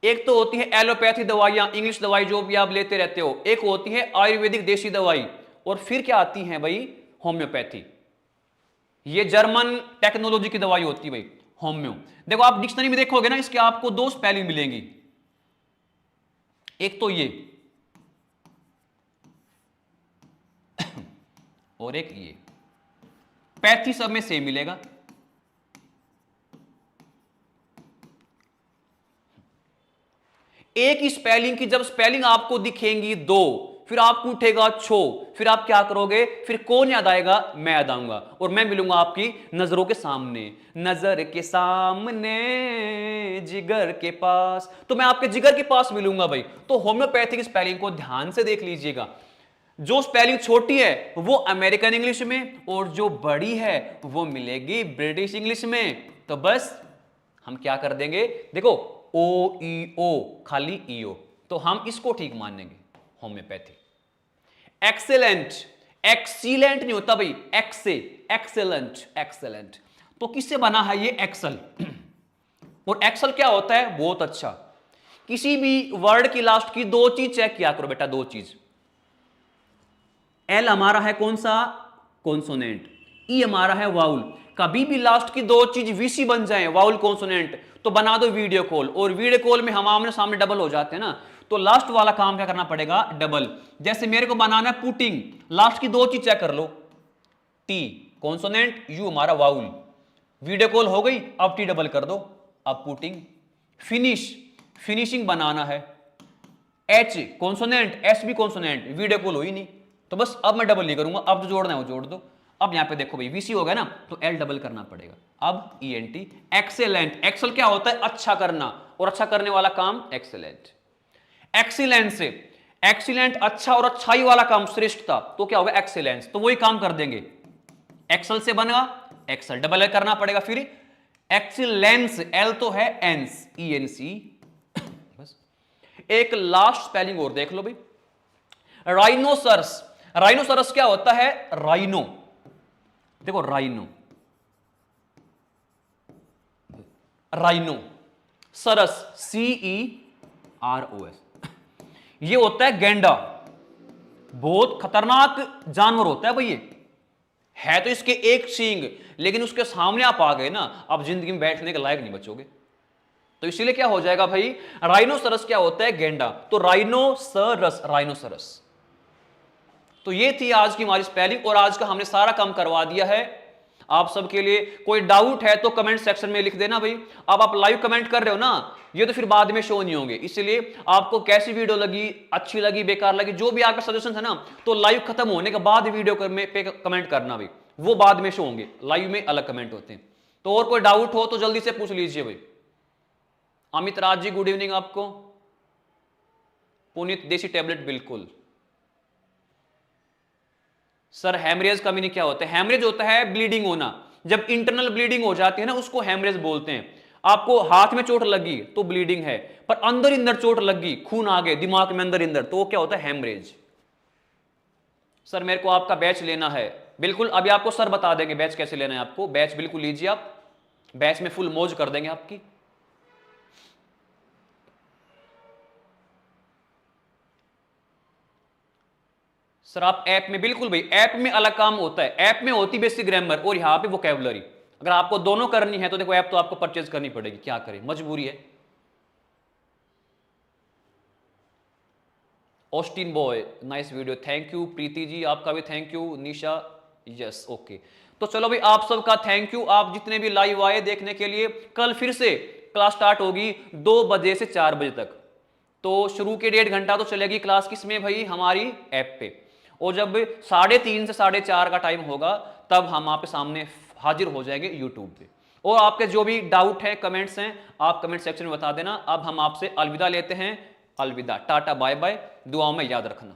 एक तो होती है एलोपैथी दवाइयां, इंग्लिश दवाई जो भी आप लेते रहते हो, एक होती है आयुर्वेदिक देसी दवाई, और फिर क्या आती है भाई होम्योपैथी। ये जर्मन टेक्नोलॉजी की दवाई होती है भाई होम्यो। देखो आप डिक्शनरी में देखोगे ना, इसके आपको 2 स्पेलिंग मिलेंगी, एक तो ये और एक ये। पैथी सब में सेम मिलेगा। एक ही स्पेलिंग की जब स्पेलिंग आपको दिखेंगी 2, फिर आपको उठेगा छो, फिर आप क्या करोगे? फिर कौन याद आएगा? मैं याद आऊंगा, और मैं मिलूंगा आपकी नजरों के सामने। नजर के सामने जिगर के पास, तो मैं आपके जिगर के पास मिलूंगा भाई। तो होम्योपैथिक स्पेलिंग को ध्यान से देख लीजिएगा। जो स्पेलिंग छोटी है वो अमेरिकन इंग्लिश में, और जो बड़ी है वो मिलेगी ब्रिटिश इंग्लिश में। तो बस हम क्या कर देंगे, देखो OEO खाली EO, तो हम इसको ठीक मानेंगे होम्योपैथी। एक्सेलेंट, एक्सीलेंट नहीं होता भाई, एक्सेलेंट, एक्सेलेंट। तो किससे बना है ये? एक्सल। और एक्सल क्या होता है? बहुत अच्छा। किसी भी वर्ड की लास्ट की 2 चीज चेक किया करो बेटा, 2 चीज। L हमारा है कौन सा? कॉन्सोनेंट। E हमारा है वाउल। कभी भी लास्ट की 2 चीज VC बन जाए, वाउल कॉन्सोनेंट, तो बना दो वीडियो कॉल। और वीडियो कॉल में हम आमने सामने डबल हो जाते हैं ना, तो लास्ट वाला काम क्या करना पड़ेगा? डबल। जैसे मेरे को बनाना है पुटिंग, लास्ट की 2 चीज चेक कर लो, T कॉन्सोनेंट, U हमारा वाउल। वीडियो कॉल हो गई, अब T डबल कर दो, अब पुटिंग। फिनिश, फिनिशिंग बनाना है, H कॉन्सोनेंट, S भी कॉन्सोनेंट, वीडियो कॉल हो ही नहीं, तो बस अब मैं डबल नहीं करूंगा, अब जो जोड़ना है वो जोड़ दो। अब यहां पे देखो भाई VC हो गया ना, तो L डबल करना पड़ेगा। अब ENT, एक्सेलेंट। एक्सेल क्या होता है? अच्छा करना, और अच्छा करने वाला काम एक्सेलेंट। एक्सीलेंस, एक्सीलेंट अच्छा और अच्छाई वाला काम, श्रेष्ठता, तो क्या होगा? एक्सीलेंस। तो वही काम कर देंगे, एक्सेल से बनेगा एक्सेल, डबल करना पड़ेगा। फिर एक्सीलेंस, L तो है एंस, ENC। बस एक लास्ट स्पेलिंग और देख लो भाई, राइनोसरस। राइनोसरस क्या होता है? राइनो, देखो राइनो, राइनो, सरस, CEROS, ये होता है गैंडा। बहुत खतरनाक जानवर होता है भाई, ये है तो इसके एक सींग, लेकिन उसके सामने आप आ गए ना, आप जिंदगी में बैठने के लायक नहीं बचोगे। तो इसीलिए क्या हो जाएगा भाई, राइनोसरस क्या होता है, गैंडा। तो राइनोसरस, राइनोसरस। तो ये थी आज की हमारी स्पेलिंग, और आज का हमने सारा काम करवा दिया है आप सबके लिए। कोई डाउट है तो कमेंट सेक्शन में लिख देना भाई। अब आप लाइव कमेंट कर रहे हो ना, ये तो फिर बाद में शो नहीं होंगे, इसलिए आपको कैसी वीडियो लगी, अच्छी लगी, बेकार लगी, जो भी आपका सजेशन है ना, तो लाइव खत्म होने के बाद वीडियो पे कमेंट करना भाई, वो बाद में शो होंगे, लाइव में अलग कमेंट होते हैं। तो और कोई डाउट हो तो जल्दी से पूछ लीजिए भाई। अमित राज जी गुड इवनिंग आपको। पुनीत देसी टैबलेट बिल्कुल। सर हेमरेज का मीनिंग क्या होता है? हेमरेज होता है ब्लीडिंग होना, जब इंटरनल ब्लीडिंग हो जाती है ना, उसको हेमरेज बोलते हैं। आपको हाथ में चोट लगी तो ब्लीडिंग है, पर अंदर इंदर चोट लगी, खून आ गए दिमाग में अंदर इंदर, तो वो क्या होता है, हेमरेज। सर मेरे को आपका बैच लेना है। बिल्कुल, अभी आपको सर बता देंगे बैच कैसे लेना है आपको। बैच बिल्कुल लीजिए आप, बैच में फुल मौज कर देंगे आपकी। सर आप ऐप में, बिल्कुल भाई, ऐप में अलग काम होता है। ऐप में होती बेसिक ग्रामर और यहां पे वोकैबुलरी। अगर आपको दोनों करनी है तो देखो, ऐप तो आपको परचेज करनी पड़ेगी, क्या करें, मजबूरी है। Austin boy nice video, thank you. Preeti ji आपका भी thank you. Nisha yes okay. तो चलो भाई, आप सबका थैंक यू, आप जितने भी लाइव आए देखने के लिए। कल फिर से क्लास स्टार्ट होगी 2 बजे से 4 बजे तक। तो शुरू के 1.5 घंटा तो चलेगी क्लास, किसमें भाई, हमारी ऐप पे। और जब 3:30 से 4:30 का टाइम होगा, तब हम आपके सामने हाजिर हो जाएंगे यूट्यूब पे। और आपके जो भी डाउट है, कमेंट्स हैं, आप कमेंट सेक्शन में बता देना। अब हम आपसे अलविदा लेते हैं। अलविदा, टाटा बाय बाय, दुआओं में याद रखना।